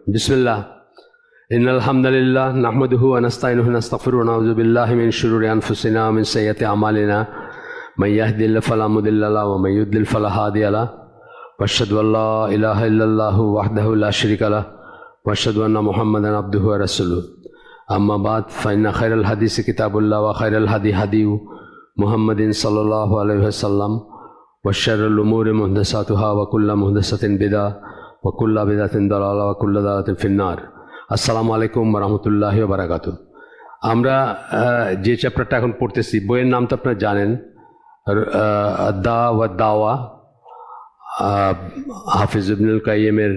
বিসমিল্লাহ ইন্নাল হামদুলিল্লাহ নাহমাদুহু ওয়া নাস্তাইনুহু ওয়া নাস্তাগফিরুহু ওয়া নাউযু বিল্লাহি মিন শুরুরি আনফুসিনা ওয়া মিন সাইয়্যাতি আমালিনা মান ইয়াহদিহিল্লাহু ফালা মুদিল্লা লাহু ওয়া মান ইউদ্লিল ফালা হাদিয়া লাহু ওয়া আশহাদু আল্লা ইলাহা ইল্লাল্লাহু ওয়াহদাহু লা শারীকা লাহু ওয়া আশহাদু আন্না মুহাম্মাদান আবদুহু ওয়া রাসূলুহু আম্মা বাদ ফাইন্না খায়রাল হাদিসি কিতাবুল্লাহ ওয়া খায়রাল হাদি হাদিয়ু মুহাম্মাদিন সাল্লাল্লাহু আলাইহি ওয়াসাল্লাম ওয়া শাররুল উমুরি মুহদাসাতুহা ওয়া কুল্লু মুহদাসাতিন বিদআহ ওয়া কুল্লু বিদআতিন দালালাহ ওয়া কুল্লু দালালাতিন ফিন্নার। আসসালামু আলাইকুম ওয়া রাহমাতুল্লাহি ওয়া বারাকাতুহু। আমরা যে চ্যাপ্টারটা এখন পড়তেছি, বইয়ের নাম তো আপনারা জানেন, দা ওয়া দাওয়া, হাফিজ ইবনুল কাইয়িমের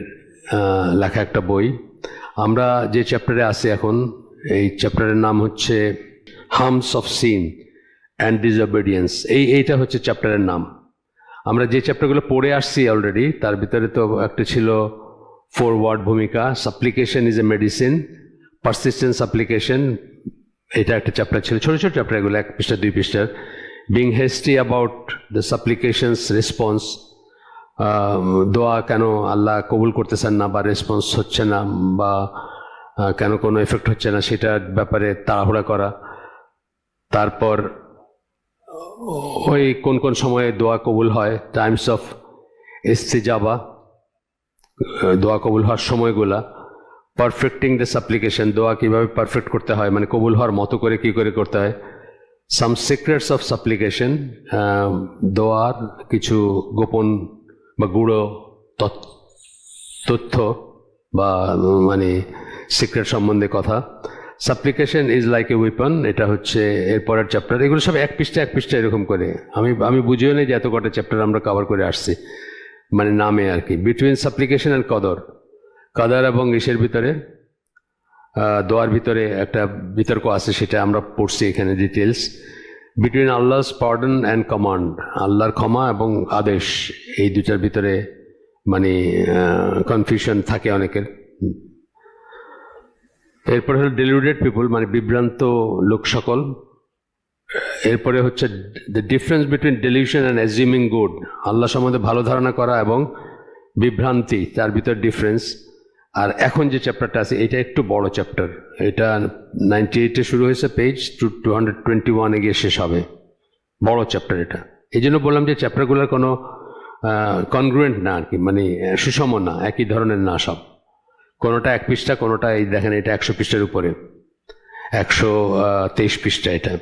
লেখা একটা বই। আমরা যে চ্যাপ্টারে আছি এখন, এই চ্যাপ্টারের নাম হচ্ছে হার্মস অফ সিন অ্যান্ড ডিসঅবেডিয়েন্স। এইটা হচ্ছে চ্যাপ্টারের নাম। আমরা যে চ্যাপ্টারগুলো পড়ে আসছি অলরেডি, তার ভিতরে তো একটা ছিল ফরওয়ার্ড ভূমিকা, সাপ্লিকেশন ইজ এ মেডিসিন, পারসিস্টেন্ট সাপ্লিকেশন, এটা একটা চ্যাপ্টার ছিল। ছোটো ছোটো চ্যাপ্টার এগুলো, 1 পৃষ্ঠা 2 পৃষ্ঠার। Being hasty about the supplications response, দোয়া কেন আল্লাহ কবুল করতেছেন না বা রেসপন্স হচ্ছে না বা কেন কোনো এফেক্ট হচ্ছে না, সেটার ব্যাপারে তাড়াহুড়া করা। তারপর ওই কোন কোন সময়ে দোয়া কবুল হয়, টাইমস অফ ইস্তিজাবা, দোয়া কবুল হওয়ার সময়গুলা। পারফেক্টিং দ্য সাপ্লিকেশন, দোয়া কীভাবে পারফেক্ট করতে হয়, মানে কবুল হওয়ার মতো করে কী করে করতে হয়। সাম সিক্রেটস অফ সাপ্লিকেশন, দোয়ার কিছু গোপন বা গূঢ় তথ্য বা মানে সিক্রেট সম্বন্ধে কথা। সাপ্লিকেশন ইজ লাইক এ উইপন, এটা হচ্ছে এরপরের চ্যাপ্টার। এগুলো সব 1 পৃষ্ঠা 1 পৃষ্ঠা এরকম করে। আমি বুঝিও নেই যে এত কটা চ্যাপ্টার আমরা কভার করে আসছি, মানে নামে আর কি। বিটুইন সাপ্লিকেশন অ্যান্ড কাদার এবং ইসের ভিতরে, দোয়ার ভিতরে একটা বিতর্ক আছে, সেটা আমরা পড়ছি এখানে details. Between আল্লাহস pardon and command, আল্লাহর ক্ষমা এবং আদেশ, এই দুটার ভিতরে মানে কনফিউশন থাকে অনেকের। এরপরে হলো ডেলিউডেড পিপল, মানে বিভ্রান্ত লোক সকল। এরপরে হচ্ছে the difference between delusion and assuming good, আল্লাহ সম্বন্ধে ভালো ধারণা করা এবং বিভ্রান্তি, তার ভিতর ডিফারেন্স। আর এখন যে চ্যাপ্টারটা আছে, এটা একটু বড় চ্যাপ্টার, এটা 98-এ শুরু হয়েছে, পেজ 221-এ গিয়ে শেষ হবে। বড় চ্যাপ্টার এটা। এই জন্য বললাম যে চ্যাপ্টারগুলোর কোনো কনগ্রুয়েন্ট না আর কি, মানে সুষম না, একই ধরনের না সব। কোনোটা 1 পৃষ্ঠা, কোনোটা এই দেখেন এটা 100 পৃষ্ঠার উপরে, 123 পৃষ্ঠা এটা।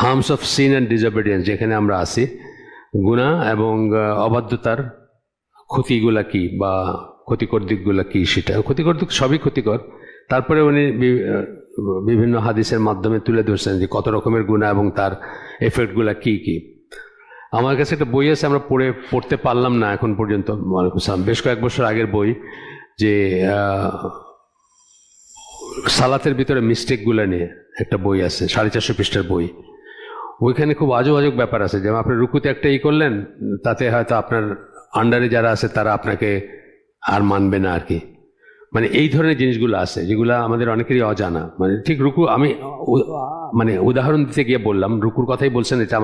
হার্মস অফ সিন অ্যান্ড ডিসঅবেডিয়েন্স, যেখানে আমরা আছি, গুনাহ এবং অবাধ্যতার ক্ষতিগুলা কি বা ক্ষতিকর দিকগুলো কি, সেটা ক্ষতিকর দিক সবই ক্ষতিকর। তারপরে উনি বিভিন্ন হাদিসের মাধ্যমে তুলে ধরছেন যে কত রকমের গুনাহ এবং তার এফেক্টগুলো কি কি। আমার কাছে একটা বই আছে, আমরা পড়তে পারলাম না এখন পর্যন্ত, বেশ কয়েক বছর আগের বই, যে সালাতের ভিতরে মিস্টেকগুলো নিয়ে একটা বই আছে, 450 পৃষ্ঠার বই। ওইখানে খুব আজব আজব ব্যাপার আছে, যেমন আপনি রুকুতে একটা করলেন, তাতে হয়তো আপনার আন্ডারে যারা আছে তারা আপনাকে আর মানবে না আর কি। মানে এই ধরনের জিনিসগুলো আছে যেগুলো আমাদের অনেকেরই অজানা। মানে ঠিক রুকু, আমি মানে উদাহরণ দিতে গিয়ে বললাম, রুকুর কথাই বলছেন, এটা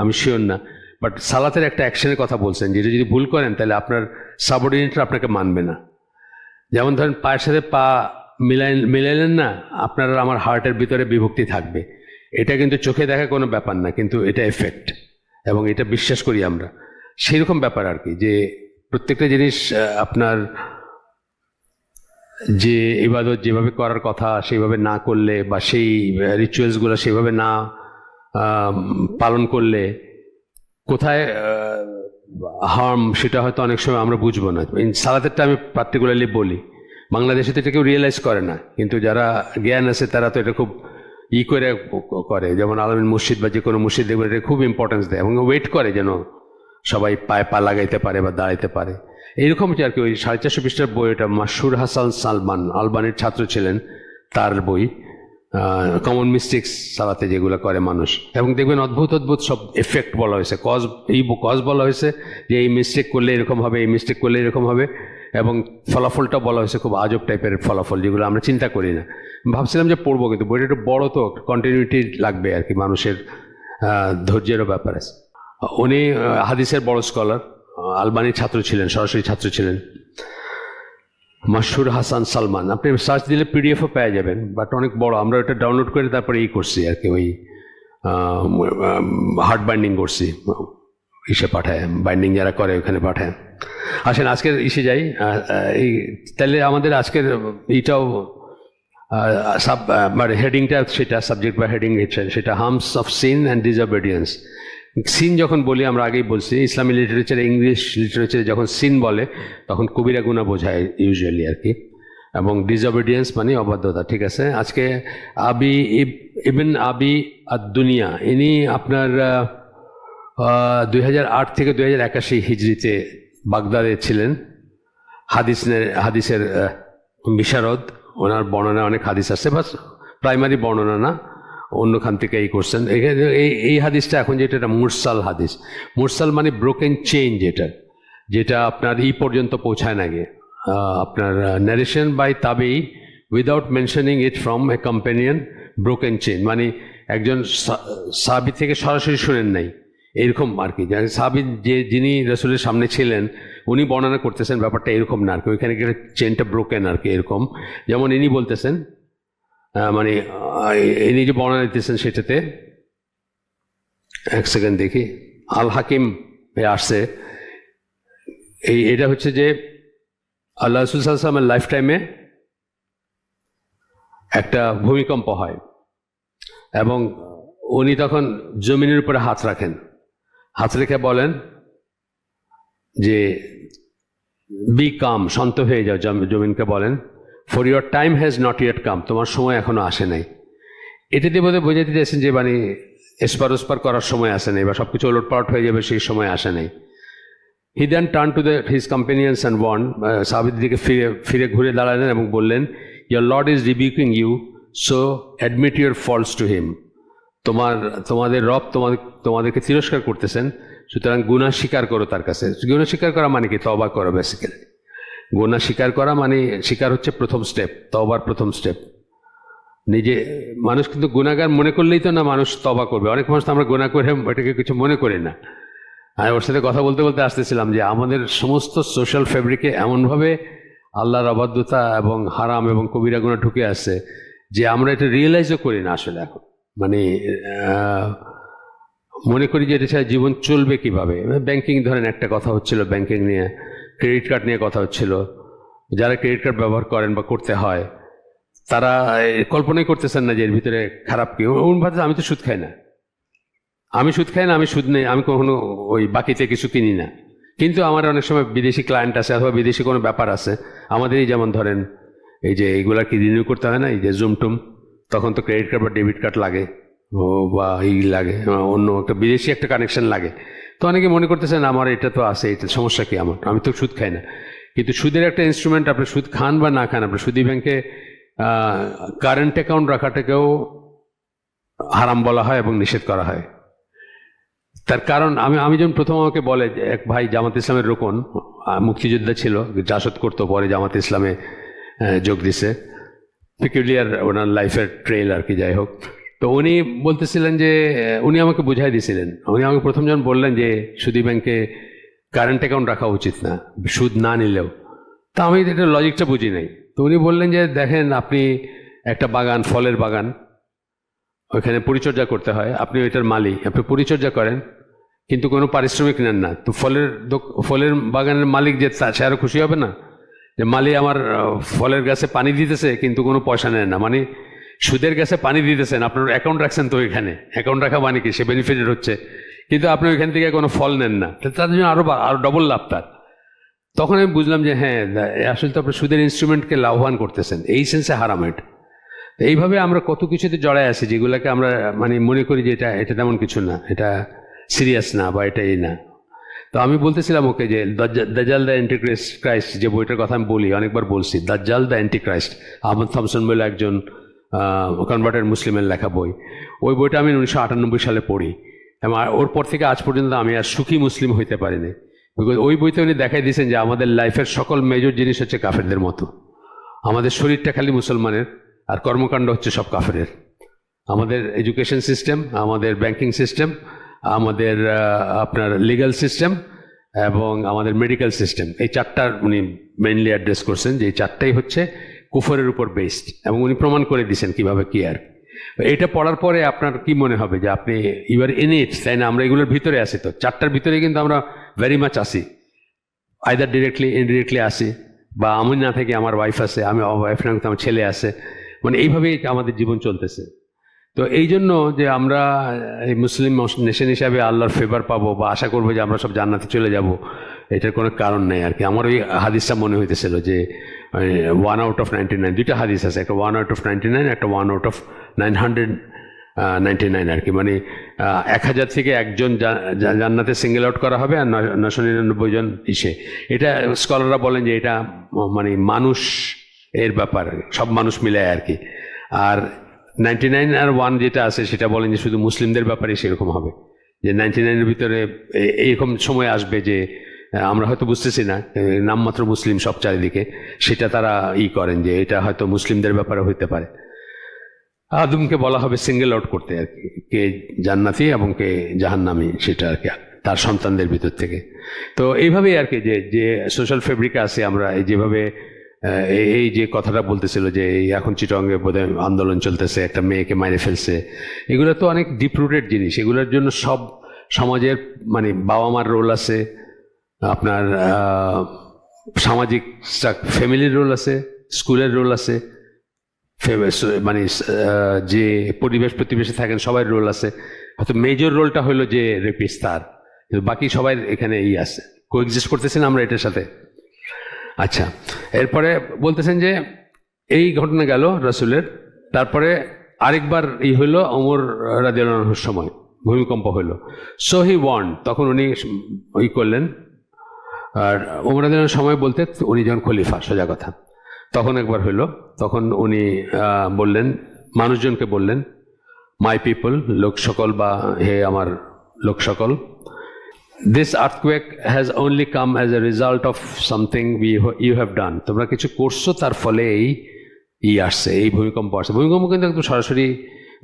আমি শিওর না, বাট সালাতের একটা অ্যাকশনের কথা বলছেন, যেটা যদি ভুল করেন তাহলে আপনার সাবঅর্ডিনেটরা আপনাকে মানবে না। যেমন ধরেন পায়ের সাথে পা মিলাইলেন না, আপনার আমার হার্টের ভিতরে বিভক্তি থাকবে। এটা কিন্তু চোখে দেখা কোনো ব্যাপার না, কিন্তু এটা এফেক্ট, এবং এটা বিশ্বাস করি আমরা। সেইরকম ব্যাপার আর কি, যে প্রত্যেকটা জিনিস আপনার যে ইবাদত যেভাবে করার কথা সেইভাবে না করলে, বা সেই রিচুয়ালসগুলো সেভাবে না পালন করলে কোথায় হার্ম, সেটা হয়তো অনেক সময় আমরা বুঝবো না। সালাতেরটা আমি পার্টিকুলারলি বলি, বাংলাদেশে তো এটা কেউ রিয়েলাইজ করে না, কিন্তু যারা জ্ঞান আছে তারা তো এটা খুব করে। যেমন আলামিন মসজিদ বা যে কোনো মসজিদ দেখবেন এটা খুব ইম্পর্টেন্স দেয় এবং ওয়েট করে যেন সবাই পায়ে পা লাগাইতে পারে বা দাঁড়াইতে পারে। এইরকম যে আর কি। ওই 450 পৃষ্ঠার বই, এটা মাশহুর হাসান সালমান, আলবানির ছাত্র ছিলেন, তার বই, কমন মিস্টেক্স সালাতে যেগুলো করে মানুষ। এবং দেখবেন অদ্ভুত অদ্ভুত সব এফেক্ট বলা হয়েছে, কজ বলা হয়েছে, যে এই মিস্টেক করলে এরকম হবে, এই মিস্টেক করলে এরকম হবে, এবং ফলাফলটা বলা হয়েছে খুব আজব টাইপের ফলাফল, যেগুলো আমরা চিন্তা করি না। ভাবছিলাম যে পড়বো, কিন্তু বইটা একটু বড়, তো কন্টিনিউটি লাগবে আর কি, মানুষের ধৈর্যেরও ব্যাপার আছে। উনি হাদিসের বড় স্কলার, আলবানির ছাত্র ছিলেন, সরাসরি ছাত্র ছিলেন। মাশহুর হাসান সালমান, আপনি সার্চ দিলে পিডিএফও পেয়ে যাবেন, বাট অনেক বড়। আমরা ওটা ডাউনলোড করে তারপরে করছি আর কি, ওই হার্ড বাইন্ডিং করছি, ইসে পাঠায়, বাইন্ডিং যারা করে ওখানে পাঠায়। আসেন আজকের ইসে যাই। এই তাহলে আমাদের আজকের এইটাও মানে হেডিংটা সেটা, সাবজেক্ট বা হেডিং সেটা harms of sin and disobedience. Sin যখন বলি, আমরা আগেই বলছি, ইসলামী লিটারেচারে, ইংলিশ লিটারেচারে যখন সিন বলে তখন কবিরা গুনাহ বোঝায় ইউজুয়ালি আর কি, এবং ডিসঅবেডিয়েন্স মানে অবাধ্যতা। ঠিক আছে, আজকে ইবন আবি আদ-দুনিয়া, ইনি আপনার 2008 থেকে 2081 হিজরিতে বাগদাদে ছিলেন, হাদিসের বিশারদ। ওনার বর্ণনা অনেক হাদিস আছে, বাস প্রাইমারি বর্ণনা না, অন্য খান থেকে এই করছেন। এই হাদিসটা এখন যেটা, এটা মুরসাল হাদিস। মুরসাল মানে ব্রোকেন চেইন, যেটা আপনার পর্যন্ত পৌঁছায় না গিয়ে, আপনার ন্যারেশন বাই তাবেই without mentioning it from a companion, broken chain মানে একজন সাহাবী থেকে সরাসরি শুনেন নাই, এরকম আর কি। সাহাবী যিনি রাসূলের সামনে ছিলেন উনি বর্ণনা করতেছেন, ব্যাপারটা এরকম না আর কি, ওইখানে চেইনটা ব্রোকেন আর কি, এরকম। যেমন ইনি বলতেছেন, মানে ইনি যে বর্ণনা দিতেছেন সেটাতে, এক সেকেন্ড দেখি, আল হাকিম আসছে। এটা হচ্ছে যে আল্লাহ রাসূল সাল্লাল্লাহু আলাইহি ওয়াসাল্লামের লাইফ টাইমে একটা ভূমিকম্প হয় এবং উনি তখন জমিনের উপরে হাত রাখেন, হাত রেখে বলেন যে বি কাম, শান্ত হয়ে যাও। জমিনকে বলেন, for your time has not yet come, তোমার সময় এখনো আসে নাই। এটা দিয়ে বোধহয় বোঝাতে চাইছেন যে মানে এসপার ওসপার করার সময় আসে নাই, বা সব কিছু ওলটপালট হয়ে যাবে সেই সময় আসে নাই। He then turn to his companions and warn, সাহাবীদের দিকে ফিরে ঘুরে দাঁড়ালেন এবং বললেন, your lord is rebuking you, so admit your faults to him. তোমাদের রব তোমাদেরকে তিরস্কার করতেছেন, সুতরাং গুনাহ স্বীকার করো তার কাছে। গুনাহ স্বীকার করা মানে কি? তওবা করো বেসিক্যালি। গুনাহ স্বীকার করা মানে, স্বীকার হচ্ছে প্রথম স্টেপ, তওবার প্রথম স্টেপ। নিজে মানুষ কিন্তু গুনাহগার মনে করলেই তো না মানুষ তওবা করবে। অনেক মানুষ তো আমরা গুনাহ করে এটাকে কিছু মনে করি না। আমি ওর সাথে কথা বলতে বলতে আসতেছিলাম যে আমাদের সমস্ত সোশ্যাল ফেব্রিকে এমনভাবে আল্লাহর অবাধ্যতা এবং হারাম এবং কবিরা গুনাহ ঢুকে আসছে যে আমরা এটা রিয়েলাইজও করি না আসলে এখন। মানে মনে করি যে এটা ছাড়া জীবন চলবে কিভাবে। ব্যাংকিং ধরেন, একটা কথা হচ্ছিল ব্যাংকিং নিয়ে, ক্রেডিট কার্ড নিয়ে কথা হচ্ছিল। যারা ক্রেডিট কার্ড ব্যবহার করেন বা করতে হয় তারা কল্পনাই করতেছেন না যে এর ভিতরে খারাপ কি। ভাবতে আমি তো সুদ খাই না, আমি সুদ নেই, আমি কখনো ওই বাকিতে কিছু কিনি না। কিন্তু আমার অনেক সময় বিদেশি ক্লায়েন্ট আছে অথবা বিদেশি কোনো ব্যাপার আছে আমাদেরই, যেমন ধরেন এই যে এইগুলা কি রিনিউ করতে হয় না, এই যে জুমটুম, তখন তো ক্রেডিট কার্ড বা ডেবিট কার্ড লাগে, বা লাগে, অন্য একটা বিদেশি একটা কানেকশন লাগে। তো অনেকে মনে করতেছেন আমার এটা তো আছে, এটা সমস্যা কি আমার, আমি তো সুদ খাই না। কিন্তু সুদের একটা ইনস্ট্রুমেন্ট, আপনি সুদ খান বা না খান, আপনার সুদী ব্যাংকে কারেন্ট অ্যাকাউন্ট রাখাটাকেও হারাম বলা হয় এবং নিষেধ করা হয়। তার কারণ আমি যখন প্রথম আমাকে বলে, এক ভাই জামাত ইসলামের রোকন, মুক্তিযোদ্ধা ছিল, জাসদ করতো, পরে জামাত ইসলামে যোগ দিছে, পিকুলিয়ার ওনার লাইফের ট্রেল আর কি, যাই হোক। তো উনি বলতেছিলেন যে, উনি আমাকে বুঝাই দিয়েছিলেন, উনি আমাকে প্রথম যখন বললেন যে সুদী ব্যাংকে কারেন্ট অ্যাকাউন্ট রাখা উচিত না সুদ না নিলেও, তা আমি এটা লজিকটা বুঝি নাই। তো উনি বললেন যে দেখেন, আপনি একটা বাগান, ফলের বাগান, ওইখানে পরিচর্যা করতে হয়, আপনি ওইটার মালি, আপনি পরিচর্যা করেন কিন্তু কোনো পারিশ্রমিক নেন না, তো ফলের বাগানের মালিক যে সে আরও খুশি হবে না যে মালি আমার ফলের গাছে পানি দিতেছে কিন্তু কোনো পয়সা নেন না। মানে সুদের গাছে পানি দিতেছেন, আপনার অ্যাকাউন্ট রাখছেন, তো ওইখানে অ্যাকাউন্ট রাখা মানে কি, সে বেনিফিটেড হচ্ছে, কিন্তু আপনি ওইখান থেকে কোনো ফল নেন না, তার জন্য আরও ডবল লাভ তার। তখন আমি বুঝলাম যে হ্যাঁ, আসলে তো আপনি সুদের ইনস্ট্রুমেন্টকে লাভবান করতেছেন, এই সেন্সে হারাম এটা। এইভাবে আমরা কত কিছুতে জড়ায় আছি যেগুলোকে আমরা মানে মনে করি যে এটা তেমন কিছু না, এটা সিরিয়াস না, বা এটাই না। তো আমি বলতেছিলাম ওকে যে দাজ্জাল দ্য অ্যান্টিক্রাইস্ট, যে বইটার কথা আমি বলি, অনেকবার বলছি, দাজ্জাল দ্য অ্যান্টিক্রাইস্ট, আহমদ থমসন বলে একজন কনভার্টেড মুসলিমের লেখা বই। ওই বইটা আমি 1998 সালে পড়ি, এবং ওর পর থেকে আজ পর্যন্ত আমি আর সুখী মুসলিম হইতে পারিনি। বিকজ ওই বইতে উনি দেখাই দিয়েছেন যে আমাদের লাইফের সকল মেজর জিনিস হচ্ছে কাফেরদের মতো। আমাদের শরীরটা খালি মুসলমানের, আর কর্মকাণ্ড হচ্ছে সব কাফেরের। আমাদের এডুকেশন সিস্টেম, আমাদের ব্যাংকিং সিস্টেম, আমাদের আপনার লিগ্যাল সিস্টেম, এবং আমাদের মেডিকেল সিস্টেম, এই চারটার উনি মেইনলি অ্যাড্রেস করছেন, যে এই চারটাই হচ্ছে কুফরের উপর বেসড, এবং উনি প্রমাণ করে দিয়েছেন কিভাবে কি আর। এটা পড়ার পরে আপনার কি মনে হবে যে আপনি ইউআর ইন ইট, তাই না? আমরা এগুলোর ভিতরে আছি, তো চারটার ভিতরে কিন্তু আমরা ভেরি মাচ আসি, আইদার ডিরেক্টলি ইনডিরেক্টলি আসি, বা আমি না থেকে আমার ওয়াইফ আছে, আমি ওয়াইফ না আমার ছেলে আছে, মানে এইভাবেই আমাদের জীবন চলতেছে। তো এই জন্য যে আমরা এই মুসলিম নেশন হিসাবে আল্লাহর ফেভার পাবো বা আশা করবো যে আমরা সব জান্নাতে চলে যাব, এটার কোনো কারণ নেই আর কি। আমার ওই হাদিসটা মনে হইতেছিল যে 1 out of 99, দুইটা হাদিস আছে, একটা 1 out of 99, একটা 1 out of 999 আর কি, মানে 1000 থেকে একজন জান্নাতে সিঙ্গেল আউট করা হবে আর 999 জন ইসে। এটা স্কলাররা বলেন যে এটা মানে মানুষ এর ব্যাপার, সব মানুষ মিলে আর কি। আর 99 আর 1 যেটা আছে সেটা বলেন যে শুধু মুসলিমদের ব্যাপারে সেরকম হবে, যে 99-এর ভিতরে এইরকম সময় আসবে যে আমরা হয়তো বুঝতেছি না, নামমাত্র মুসলিম সব চারিদিকে, সেটা তারা করেন যে এটা হয়তো মুসলিমদের ব্যাপারে হইতে পারে। আদমকে বলা হবে সিঙ্গেল আউট করতে আর কি, কে জান্নাতি এবং কে জাহান্নামী, সেটা আর কি তার সন্তানদের ভিতর থেকে। তো এইভাবেই আর কি যে সোশ্যাল ফেব্রিকে আছে আমরা, এই যেভাবে এই যে কথাটা বলতেছিল যে এখন চিটংয়ে বোধহয় আন্দোলন চলতেছে, একটা মেয়েকে মাইরে ফেলছে, এগুলো তো অনেক ডিপ রুটেড জিনিস। এগুলোর জন্য সব সমাজের মানে বাবা মার রোল আছে, আপনার সামাজিক ফ্যামিলির রোল আছে, স্কুলের রোল আছে, মানে যে প্রতিবেশে থাকেন সবাই রোল আছে। হয়তো মেজর রোলটা হলো যে রেপিস্ট তার, বাকি সবাই এখানে আছে, কোএক্সিস্ট করতেছেন আমরা এটার সাথে। আচ্ছা, এরপরে বলতেছেন যে এই ঘটনা গেল রাসূলের, তারপরে আরেকবার হইলো ওমর রাদিয়াল্লাহু আনহুর সময় ভূমিকম্প হইল। সো হি ওয়ার্ন, তখন উনি করলেন। আর ওমর রাদিয়াল্লাহু সময় বলতে উনি যখন খলিফা, সোজা কথা, তখন একবার হইল, তখন উনি বললেন, মানুষজনকে বললেন, মাই পিপল, লোক সকল, বা হে আমার লোক সকল, this earthquake has only come as a result of something you have done. তোমরা কিছু করছো, তার ফলে এই আসছে, এই ভূমিকম্প আসছে। ভূমিকম্প কিন্তু একদম সরাসরি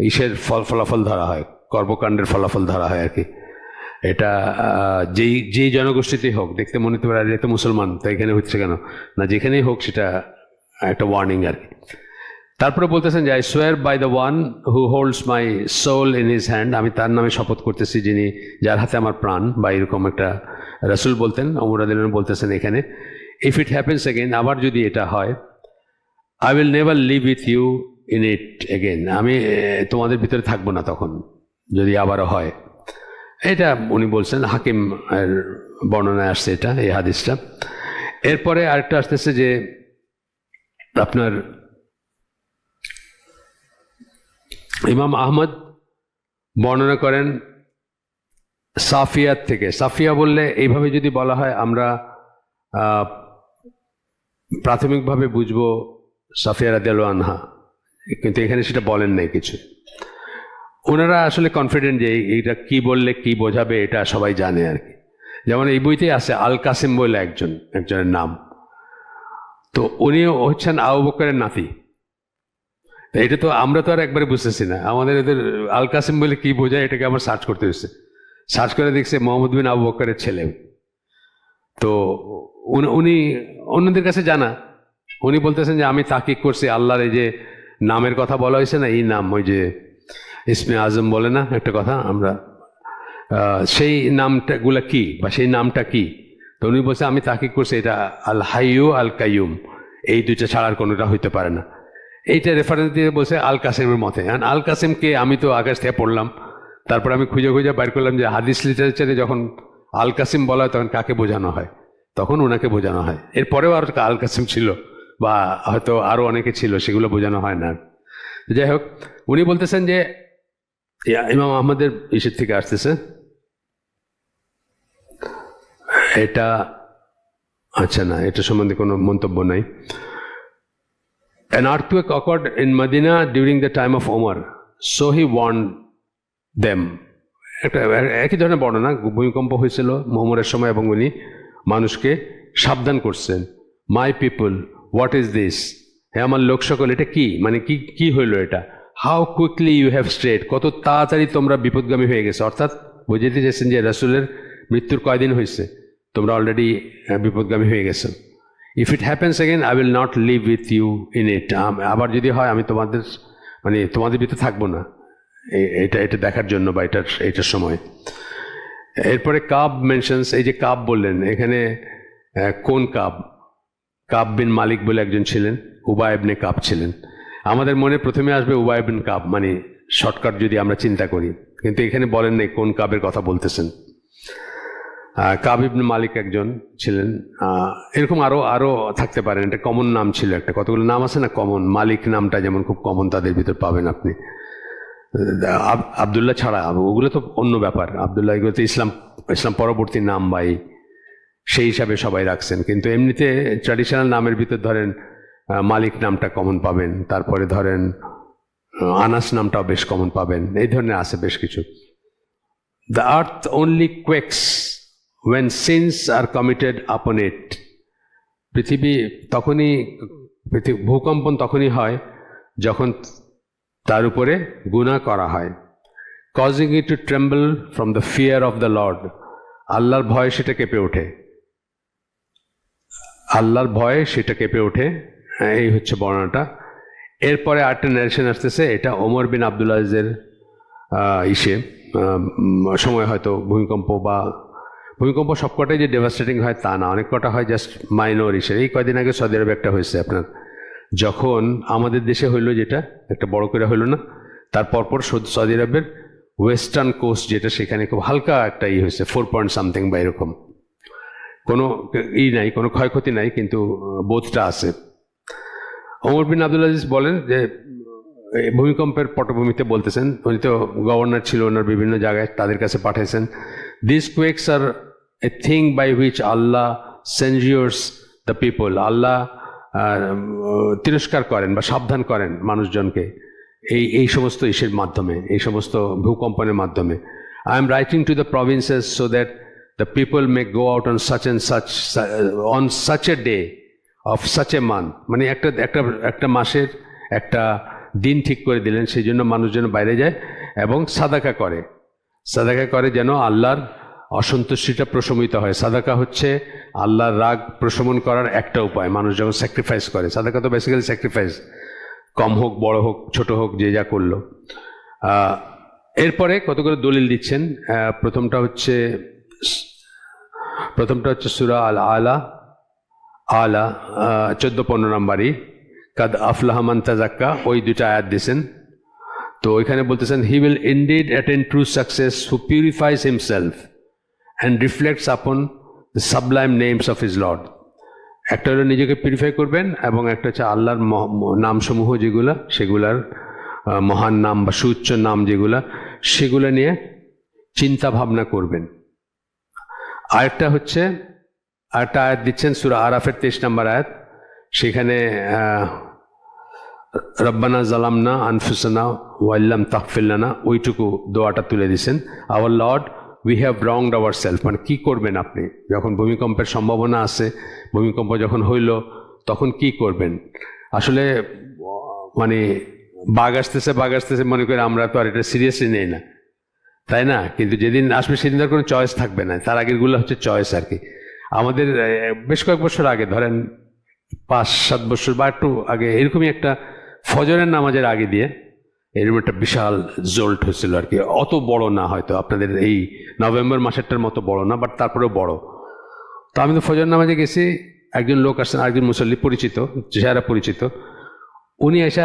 ইসের ফলাফল ধরা হয়, কর্মকাণ্ডের ফলাফল ধরা হয় আর কি। এটা যেই জনগোষ্ঠীতেই হোক, দেখতে মনে হতে পারে আর এটা মুসলমান, তো এখানে হচ্ছে কেন না, যেখানেই হোক সেটা একটা ওয়ার্নিং আর কি। তারপরে বলতেছেন যে I swear by the one who holds my soul in his hand, আমি তার নামে শপথ করতেছি যিনি, যার হাতে আমার প্রাণ, বা এরকম একটা রাসূল বলতেন, ওমর রাদিয়াল্লাহু আনহু বলতেছেন এখানে, ইফ ইট হ্যাপেন্স এগেন, আবার যদি এটা হয়, I will never live with you in it again, আমি তোমাদের ভিতরে থাকবো না তখন, যদি আবারও হয়। এটা উনি বলছেন, হাকিম এর বর্ণনায় আসছে এটা, এই হাদিসটা। এরপরে আরেকটা আসতেছে যে আপনার ইমাম আহমদ বর্ণনা করেন সাফিয়াত থেকে। সাফিয়া বললে এইভাবে যদি বলা হয়, আমরা প্রাথমিকভাবে বুঝবো সাফিয়া রাদিয়াল্লাহু আনহা, কিন্তু এখানে সেটা বলেন নাই কিছু। ওনারা আসলে কনফিডেন্ট যে এইটা কি বললে কি বোঝাবে এটা সবাই জানে আর কি। যেমন এই বইতেই আছে আল কাসিম বলে একজনের নাম, তো উনি হচ্ছেন আবু বকরের নাতি। এটা তো আমরা তো আর একবারে বুঝতেছি না, আমাদের এদের আল কাসিম বলে কি বোঝায় এটাকে আবার সার্চ করতে হচ্ছে। সার্চ করে দেখছে মোহাম্মদ বিন আবু বকরের ছেলে। তো উনি অন্যদের কাছে জানা, উনি বলতেছেন যে আমি তাকিক করছি আল্লাহর এই যে নামের কথা বলা হয়েছে না, এই নাম, ওই যে ইসমে আজম বলে না একটা কথা আমরা, সেই নামটা গুলা কি, বা সেই নামটা কি। তো উনি বলছে আমি তাকিক করছি এটা আল হাইয়ু আল কাইয়ুম, এই দুইটা ছাড়ার কোনোটা হইতে পারে না। এইটা রেফারেন্স দিয়ে বলছে আল কাসিমের মতে। আল কাসিমকে আমি তো আকাশ থেকে পড়লাম, তারপর আমি খুঁজে বাইর করলাম যে হাদিস লিটারেচারে যখন আল কাসিম বলা হয় তখন কাকে বোঝানো হয়, তখন ওনাকে বোঝানো হয়। এরপরেও আর আল কাসিম ছিল, বা হয়তো আরো অনেকে ছিল, সেগুলো বোঝানো হয় না। যাই হোক, উনি বলতেছেন যে ইমাম আহমদের ইসের থেকে আসতেছে এটা। আচ্ছা, না, এটা সম্বন্ধে কোনো মন্তব্য নাই। An earthquake occurred in Medina during the time of Umar, so he warned them. একটা একই ধরনের বর্ণনা, ভূমিকম্প হয়েছিল ওমরের সময় এবং উনি মানুষকে সাবধান করছেন। My people, what is this, হে আমার লোক সকল, এটা কি, মানে কি হইলো এটা। How quickly you have strayed, কত তাড়াতাড়ি তোমরা বিপদগামী হয়ে গেছে। অর্থাৎ বুঝাতে চেয়েছেন যে রাসূলের মৃত্যুর কয়দিন হয়েছে, তোমরা অলরেডি বিপদগামী হয়ে গেছো। If it happens again I will not live with you in it. আবার যদি হয় আমি তোমাদের ভিতরে থাকবো না এটা দেখার জন্য বা এটার সময়। এরপরে কাব মেনশনস, এই যে কাব বললেন এখানে কোন কাব? কাব বিন মালিক বলে একজন ছিলেন, উবাই ইবনে কাব ছিলেন। আমাদের মনে প্রথমে আসবে উবাই বিন কাব, মানে শর্টকাট যদি আমরা চিন্তা করি, কিন্তু এখানে বলেন নাই কোন কাবের কথা বলতেছেন। কাব ইবনে মালিক একজন ছিলেন। এরকম আরো থাকতে পারেন, এটা কমন নাম ছিল একটা, কতগুলো নাম আছে না কমন। মালিক নামটা যেমন খুব কমন, তাদের ভিতর পাবেন আপনি। আবদুল্লাহ ছাড়া ওগুলো তো অন্য ব্যাপার, আবদুল্লাহ এগুলো তো ইসলাম পরবর্তী নাম ভাই, সেই হিসাবে সবাই রাখছেন। কিন্তু এমনিতে ট্র্যাডিশনাল নামের ভিতর ধরেন মালিক নামটা কমন পাবেন, তারপরে ধরেন আনাস নামটাও বেশ কমন পাবেন, এই ধরনের আছে বেশ কিছু। The earth only quakes when sins are committed upon it. ভূকম্পন তখনই হয় যখন তার উপরে গুনাহ করা হয়। causing it to tremble from the fear of the Lord. আল্লাহর ভয়ে সেটা কেঁপে ওঠে, আল্লাহর ভয়ে সেটা কেঁপে ওঠে। এই হচ্ছে বর্ণনাটা। এরপরে আরেকটা ন্যারেশন আসতেছে, এটা ওমর বিন আব্দুল আজিজের সময় হয়তো ভূমিকম্প সবকটাই যে ডেভাস্টেটিং হয় তা না, অনেক কটা হয় জাস্ট মাইনর ইস্যু। এই কয়দিন আগে সৌদি আরবে একটা হয়েছে আপনার, যখন আমাদের দেশে হইলো যেটা একটা বড় করে হইলো না, তার পরপর সৌদি আরবের ওয়েস্টার্ন কোস্ট যেটা, সেখানে খুব হালকা একটা হয়েছে 4 পয়েন্ট সামথিং বা এরকম, কোনো নাই, কোনো ক্ষয়ক্ষতি নাই, কিন্তু বোধটা আছে। ওমর বিন আব্দুল আজিজ বলেন যে ভূমিকম্পের পটভূমিতে বলতেছেন, উনি তো গভর্নর ছিল, ওনার বিভিন্ন জায়গায় তাদের কাছে পাঠাইছেন। These quakes are a thing by which Allah censures the people. আল্লাহ তিরস্কার করেন বা সাবধান করেন মানুষজনকে এই সমস্ত ইস্যুর মাধ্যমে, এই সমস্ত ভূকম্পনের মাধ্যমে। I am writing to the provinces so that the people may go out on such and such on such a day of such a month. মানে একটা মাসের একটা দিন ঠিক করে দিলেন, সেই জন্য মানুষ যেন বাইরে যায় এবং সাদাকা করে যেন আল্লাহর অসন্তুষ্টিটা প্রশমিত হয়। সাদাকা হচ্ছে আল্লাহর রাগ প্রশমন করার একটা উপায়। মানুষ যখন স্যাক্রিফাইস করে, সাদাকা তো বেসিক্যালি স্যাক্রিফাইস, কম হোক বড় হোক ছোট হোক যে যা করলো। এরপরে কতগুলো দলিল দিচ্ছেন। প্রথমটা হচ্ছে সূরা আল আলা 14-15 নম্বরই, কাদ আফলাহা মান তাযাক্কা, ওই দুটা আয়াত দিয়েছেন। তো ওইখানে বলতেছেন, he will indeed attend true success who পিউরিফাইজ himself and reflects upon the Sublime names of his Lord. একটা হলো নিজেকে পিউরিফাই করবেন, এবং একটা হচ্ছে আল্লাহর নামসমূহ যেগুলা, সেগুলার মহান নাম বা সুউচ্চ নাম যেগুলা, সেগুলো নিয়ে চিন্তা ভাবনা করবেন। আরেকটা আয়াত দিচ্ছেন সূরা আরাফের 23 নম্বর আয়াত, সেখানে রব্বানা জালামনা আনফুসানা ওয়া ইল্লাম তাগফির লানা, ওইটুকু দোয়াটা তুলে দিয়েছেন। Our lord we have wronged our self. মানে কী করবেন আপনি যখন ভূমিকম্পের সম্ভাবনা আছে, ভূমিকম্প যখন হইল তখন কি করবেন? আসলে মানে বাঘ আসতেছে মনে করে আমরা তো আর এটা সিরিয়াসলি নেই না, তাই না? কিন্তু যেদিন আসবে সেদিন আর কোনো চয়েস থাকবে না। তার আগেরগুলো হচ্ছে চয়েস আর কি। আমাদের বেশ কয়েক বছর আগে, ধরেন 5-7 বছর বা একটু আগে, এরকমই একটা ফজরের নামাজের আগে দিয়ে এরকম একটা বিশাল জোল্ট হয়েছিল আর কি। অত বড় না, হয়তো আপনাদের এই নভেম্বর মাসেরটার মতো বড় না, বাট তারপরেও বড়। তো আমি তো ফজর নামাজে গেছি, একজন লোক আসছেন, আরেকজন মুসল্লি পরিচিত, চেহারা পরিচিত, উনি এসে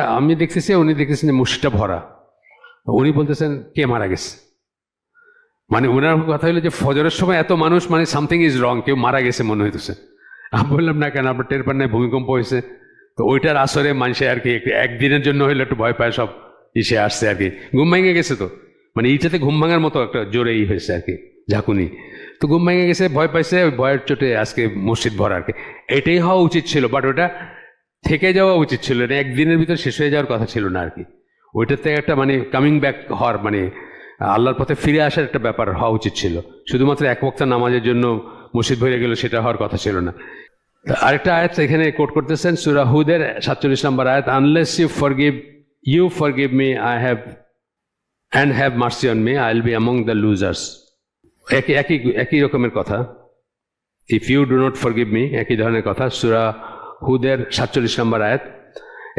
উনি দেখতেছেন যে মসজিদটা ভরা। উনি বলতেছেন কে মারা গেছে, মানে ওনার কথা হলো যে ফজরের সময় এত মানুষ, মানে সামথিং ইজ রং, কেউ মারা গেছে মনে হইতেছে। আমি বললাম না কেন, আপনার টের পান নাই ভূমিকম্প হয়েছে? তো ওইটার আসরে মানুষে আর কি একদিনের জন্য হইলে একটু ভয় পায়, সব ইসে আসছে আর কি, ঘুম ভেঙে গেছে। তো মানে এইটাতে ঘুম ভাঙার মতো একটা জোরেই হয়েছে আর কি, ঝাঁকুনি। তো ঘুম ভেঙে গেছে, ভয় পাইছে, ওই ভয়ের চোটে আজকে মসজিদ ভরা আর কি। এটাই হওয়া উচিত ছিল, বাট ওটা থেকে যাওয়া উচিত ছিল না, একদিনের ভিতর শেষ হয়ে যাওয়ার কথা ছিল না আর কি। ওইটাতে একটা মানে কামিং ব্যাক হওয়ার, মানে আল্লাহর পথে ফিরে আসার একটা ব্যাপার হওয়া উচিত ছিল। শুধুমাত্র এক ওয়াক্ত নামাজের জন্য মসজিদ ভরে গেল, সেটা হওয়ার কথা ছিল না। আরেকটা আয়াত এখানে কোট করতেছেন, সূরা হুদের 47 নম্বর আয়াত, unless you forgive me and have mercy on me, I will be among the losers. একই রকমের কথা। If you do not forgive me, একই ধরনের কথা, সূরা হুদের 47 নম্বর আয়াত।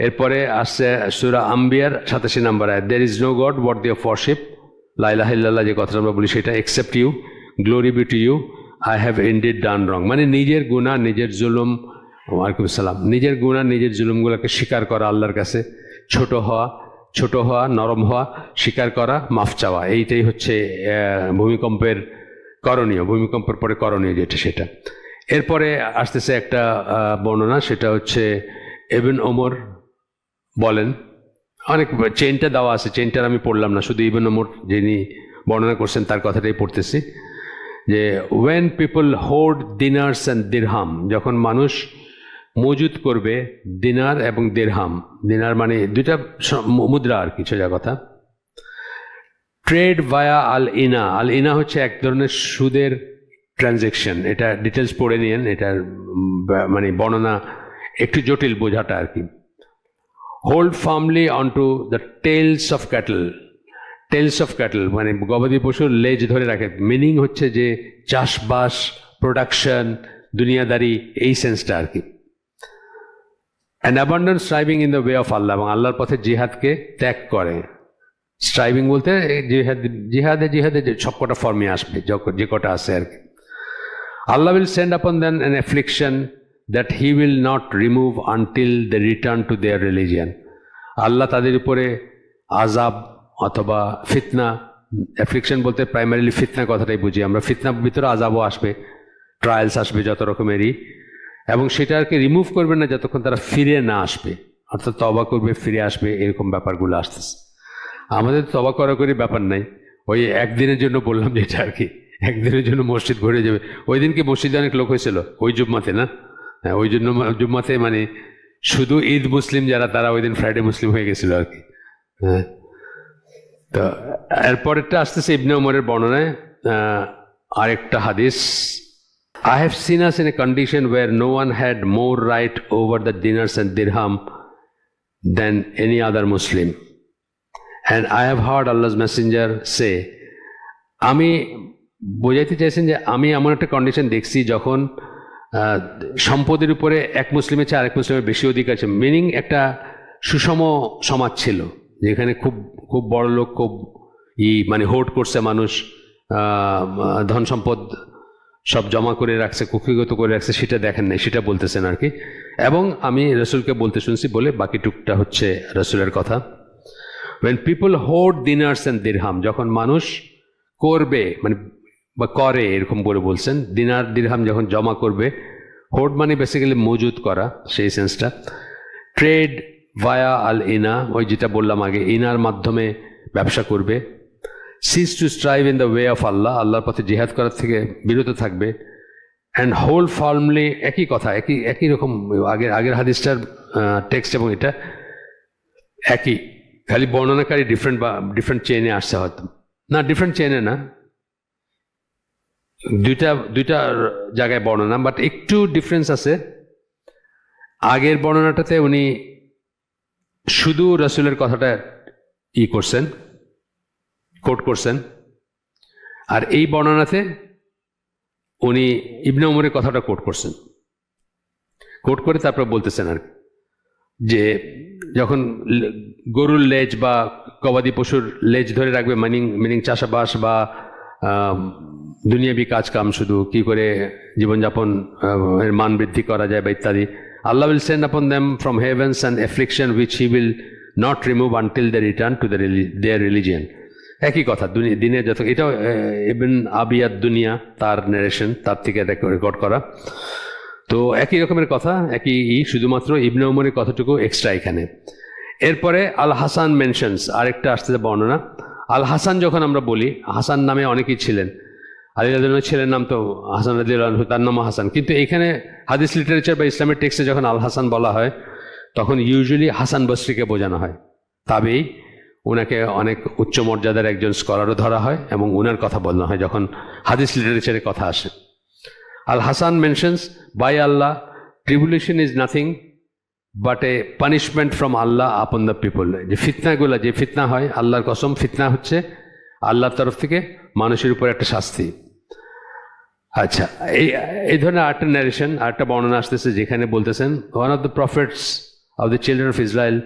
এরপরে আসছে সূরা আম্বিয়ার 87 নম্বর আয়াত, there is no god worthy of worship, লা ইলাহা ইল্লাল্লাহ যে কথাটা আমরা বলি সেটা, except you, glory be to you, I have indeed done wrong. মানে নিজের গুনাহ, নিজের জুলুম, ওয়ালাইকুম আসসালাম, নিজের গুনাহ নিজের জুলুমগুলোকে স্বীকার করা আল্লাহর কাছে, ছোট হওয়া, নরম হওয়া, স্বীকার করা, মাফ চাওয়া, এইটাই হচ্ছে ভূমিকম্পের করণীয়, ভূমিকম্পের পরে করণীয় যেটা সেটা। এরপরে আসতেছে একটা বর্ণনা, সেটা হচ্ছে ইবন ওমর বলেন, অনেক চেইনটা দেওয়া আছে, চেইনটার আমি পড়লাম না, শুধু ইবন ওমর যিনি বর্ণনা করছেন তার কথাটাই পড়তেছি, যে ওয়েন পিপল হোর্ড দিনার্স অ্যান্ড দিরহাম, যখন মানুষ মজুদ করবে দিনার এবং দিরহাম, দিনার মানে দুইটা মুদ্রা আর কি সোজা কথা, ট্রেড ভায়া আল ইনা হচ্ছে এক ধরনের সুদের ট্রানজেকশন, এটা ডিটেলস পড়ে নিয়েন, এটার মানে বর্ণনা একটু জটিল বোঝাটা আর কি। Hold firmly on to the tails of cattle, মানে গবাদি পশুর লেজ ধরে রাখে, মিনিং হচ্ছে যে চাষবাস, প্রোডাকশন, দুনিয়াদারি, এই সেন্সটা আর কি। And abundant striving in the way of আল্লাহ, এবং আল্লাহর পথে জিহাদকে ত্যাগ করে। স্ট্রাইভিং বলতে জিহাদে সব কটা ফর্মে আসবে, যে কটা আছে আর কি। আল্লাহ will send upon then an affliction that he will not remove until they return to their religion, আল্লাহ তাদের উপরে আজাব অথবা ফিতনা, অ্যাফ্লিকশন বলতে প্রাইমারিলি ফিতনা কথাটাই বুঝি আমরা, ফিতনার ভিতরে আজাবও আসবে, ট্রায়ালস আসবে যত রকমেরই, এবং সেটাকে রিমুভ করবে না যতক্ষণ তারা ফিরে না আসবে, অর্থাৎ তওবা করবে, ফিরে আসবে, এরকম ব্যাপারগুলো আসতেছে। আমাদের তওবা করাকরি ব্যাপার নাই, ওই একদিনের জন্য বললাম যেটা আর কি, একদিনের জন্য মসজিদ ভরে যাবে। ওই দিন কি মসজিদে অনেক লোক হয়েছিল ওই জুম্মাতে, না? হ্যাঁ, ওই জন্য জুম্মাতে মানে শুধু ঈদ মুসলিম যারা, তারা ওই দিন ফ্রাইডে মুসলিম হয়ে গেছিল আর কি। হ্যাঁ, তো এরপরেরটা আসতেছে ইবনে ওমরের বর্ণনায় আরেকটা হাদিস, I have seen us in a condition where no one had more right over the dinars and dirham than any other Muslim. And I have heard Allah's messenger say, আমি বোঝাইতে চাইছেন যে আমি এমন একটা কন্ডিশন দেখছি যখন সম্পদের উপরে এক মুসলিমের চেয়ে আরেক মুসলিমের বেশি অধিকার আছে, মিনিং একটা সুষম সমাজ ছিল, যেখানে খুব খুব বড় লোক, খুব মানে হোর্ড করছে মানুষ, ধন সম্পদ সব জমা করে রাখছে, কুক্ষিগত করে রাখছে, সেটা দেখেন নাই, সেটা বলতেছেন আর কি। এবং আমি রসুলকে বলতে শুনছি বলে বাকি টুকটা হচ্ছে রসুলের কথা। when people hoard dinars and dirham, যখন মানুষ করবে মানে বা করে এরকম করে বলছেন, দিনার দিরহাম যখন জমা করবে, হোর্ড মানে বেসিক্যালি মজুদ করা, সেই সেন্সটা। ট্রেড ভায়া আল ইনা, ওই যেটা বললাম আগে, ইনার মাধ্যমে ব্যবসা করবে। Cease to strive in the way of আল্লাহ, আল্লাহর পথে জিহাদ করার থেকে বিরত থাকবে। অ্যান্ড হোল্ড ফার্মলি, একই কথা, একই রকম, আগের হাদিসটার টেক্সট এবং এটা একই, খালি বর্ণনাকারী ডিফারেন্ট চেইনে আসছে হয়তো, না ডিফারেন্ট চেইনে না, দুইটা জায়গায় বর্ণনা, বাট একটু ডিফারেন্স আছে। আগের বর্ণনাটাতে উনি শুধু রাসূলের কথাটা করছেন, কোট করছেন, আর এই বর্ণনাতে উনি ইবনে ওমরের কথাটা কোট করছেন, কোট করে তারপর বলতেছেন আর যে যখন গরুর লেজ বা গবাদি পশুর লেজ ধরে রাখবে, মিনিং চাষাবাস বা দুনিয়াবি কাজ কাম, শুধু কি করে জীবনযাপন এর মান বৃদ্ধি করা যায় বা ইত্যাদি, আল্লাহ will send upon them from heavens and affliction which he will not remove until they return to their religion. একই কথা, দিনে যত, এটাও ইবন আবিয়াদ দুনিয়া তার নারেশন, তার থেকে রেকর্ড করা, তো একই রকমের কথা, একই শুধুমাত্র ইবনে ওমরের কথাটুকু এক্সট্রা এখানে। এরপরে আল হাসান মেনশনস, আরেকটা আসতেছে বর্ণনা। আল হাসান যখন আমরা বলি, হাসান নামে অনেকেই ছিলেন, আলী রাদিয়াল্লাহু ছেলের নাম তো হাসান রাদিয়াল্লাহু আনহু, তার নাম হাসান, কিন্তু এখানে হাদিস লিটারেচার বা ইসলামের টেক্সটে যখন আল হাসান বলা হয় তখন ইউজুয়ালি হাসান বসরিকে বোঝানো হয়। তবেই ওনাকে অনেক উচ্চ মর্যাদার একজন স্কলারও ধরা হয় এবং ওনার কথা বলা হয় যখন হাদিস লিটারেচারের কথা আসে। আল হাসান মেনশনস, বাই আল্লাহ, tribulation is nothing but a punishment from আল্লাহ আপন দ্য পিপল। যে ফিতনাগুলো, যে ফিতনা হয়, আল্লাহর কসম, ফিতনা হচ্ছে আল্লাহর তরফ থেকে মানুষের উপর একটা শাস্তি। আচ্ছা, এই এই ধরনের আরেকটা ন্যারেশন, আরেকটা বর্ণনা আসতেছে যেখানে বলতেছেন one of the prophets of the children of Israel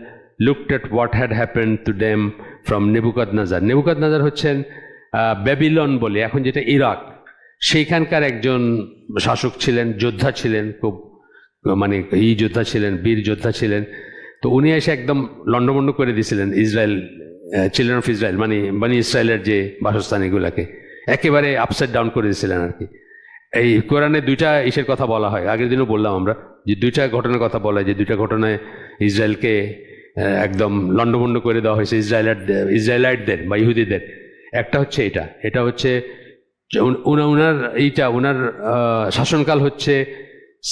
looked at what had happened to them from Nebuchadnezzar. Nebuchadnezzar হচ্ছেন ব্যাবিলন বলে, এখন যেটা ইরাক, সেইখানকার একজন শাসক ছিলেন, যোদ্ধা ছিলেন, খুব মানে যোদ্ধা ছিলেন, বীর যোদ্ধা ছিলেন। তো উনি এসে একদম লণ্ডভণ্ড করে দিয়েছিলেন ইসরায়েল, চিলড্রেন অফ ইসরায়েল মানে ইসরায়েলের যে বাসস্থান এগুলাকে একেবারে আপসাইড ডাউন করে দিয়েছিলেন আর কি। এই কোরআনে দুইটা ইসের কথা বলা হয়, আগের দিনও বললাম আমরা যে দুইটা ঘটনার কথা বলা হয়, যে দুইটা ঘটনায় ইসরায়েলকে একদম লণ্ডভণ্ড করে দেওয়া হয়েছে ইসরায়েলাইটদের বা ইহুদিদের। একটা হচ্ছে এটা হচ্ছে উনার শাসনকাল হচ্ছে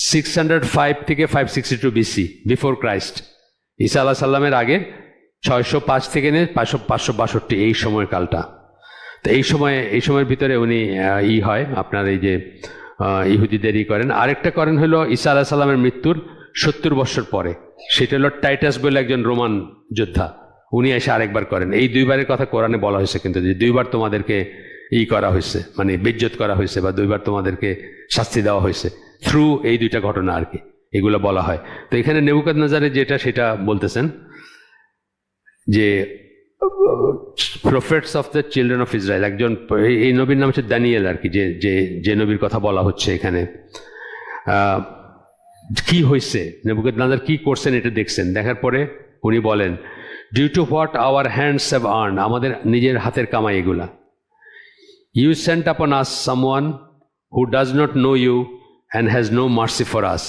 605 থেকে 562 BC, বিফোর ক্রাইস্ট। ঈসা আলাইহিস সালামের আগে 605 থেকে নিয়ে 562 এই সময়ের কালটা। তো এই সময়ের ভিতরে উনি হয় আপনার এই যে ইহুদিদেরই করেন। আরেকটা করেন হলো ঈসা আলাইহিস সালামের মৃত্যুর 70 বছর পরে, সেটা হলো টাইটাস বলে একজন রোমান যোদ্ধা, উনি এসে আরেকবার করেন। এই দুইবারের কথা কোরআনে বলা হয়েছে, কিন্তু যে দুইবার তোমাদেরকে করা হয়েছে, মানে বেজ্জত করা হয়েছে, বা দুইবার তোমাদেরকে শাস্তি দেওয়া হয়েছে থ্রু এই দুইটা ঘটনা আর কি, এগুলো বলা হয়। তো এখানে নেবুকাদনেজারে যেটা সেটা বলতেছেন যে prophets of the children of Israel, একজন এই নবীর নাম হচ্ছে দানিয়েল আর কি, যে নবীর কথা বলা হচ্ছে এখানে। কি হয়েছে, নেবুকাদনেজার কি করছেন এটা দেখছেন, দেখার পরে উনি বলেন due to what our hands have earned, আমাদের নিজের হাতের কামাই এগুলা। You sent upon us someone who does not know you and has no mercy for us.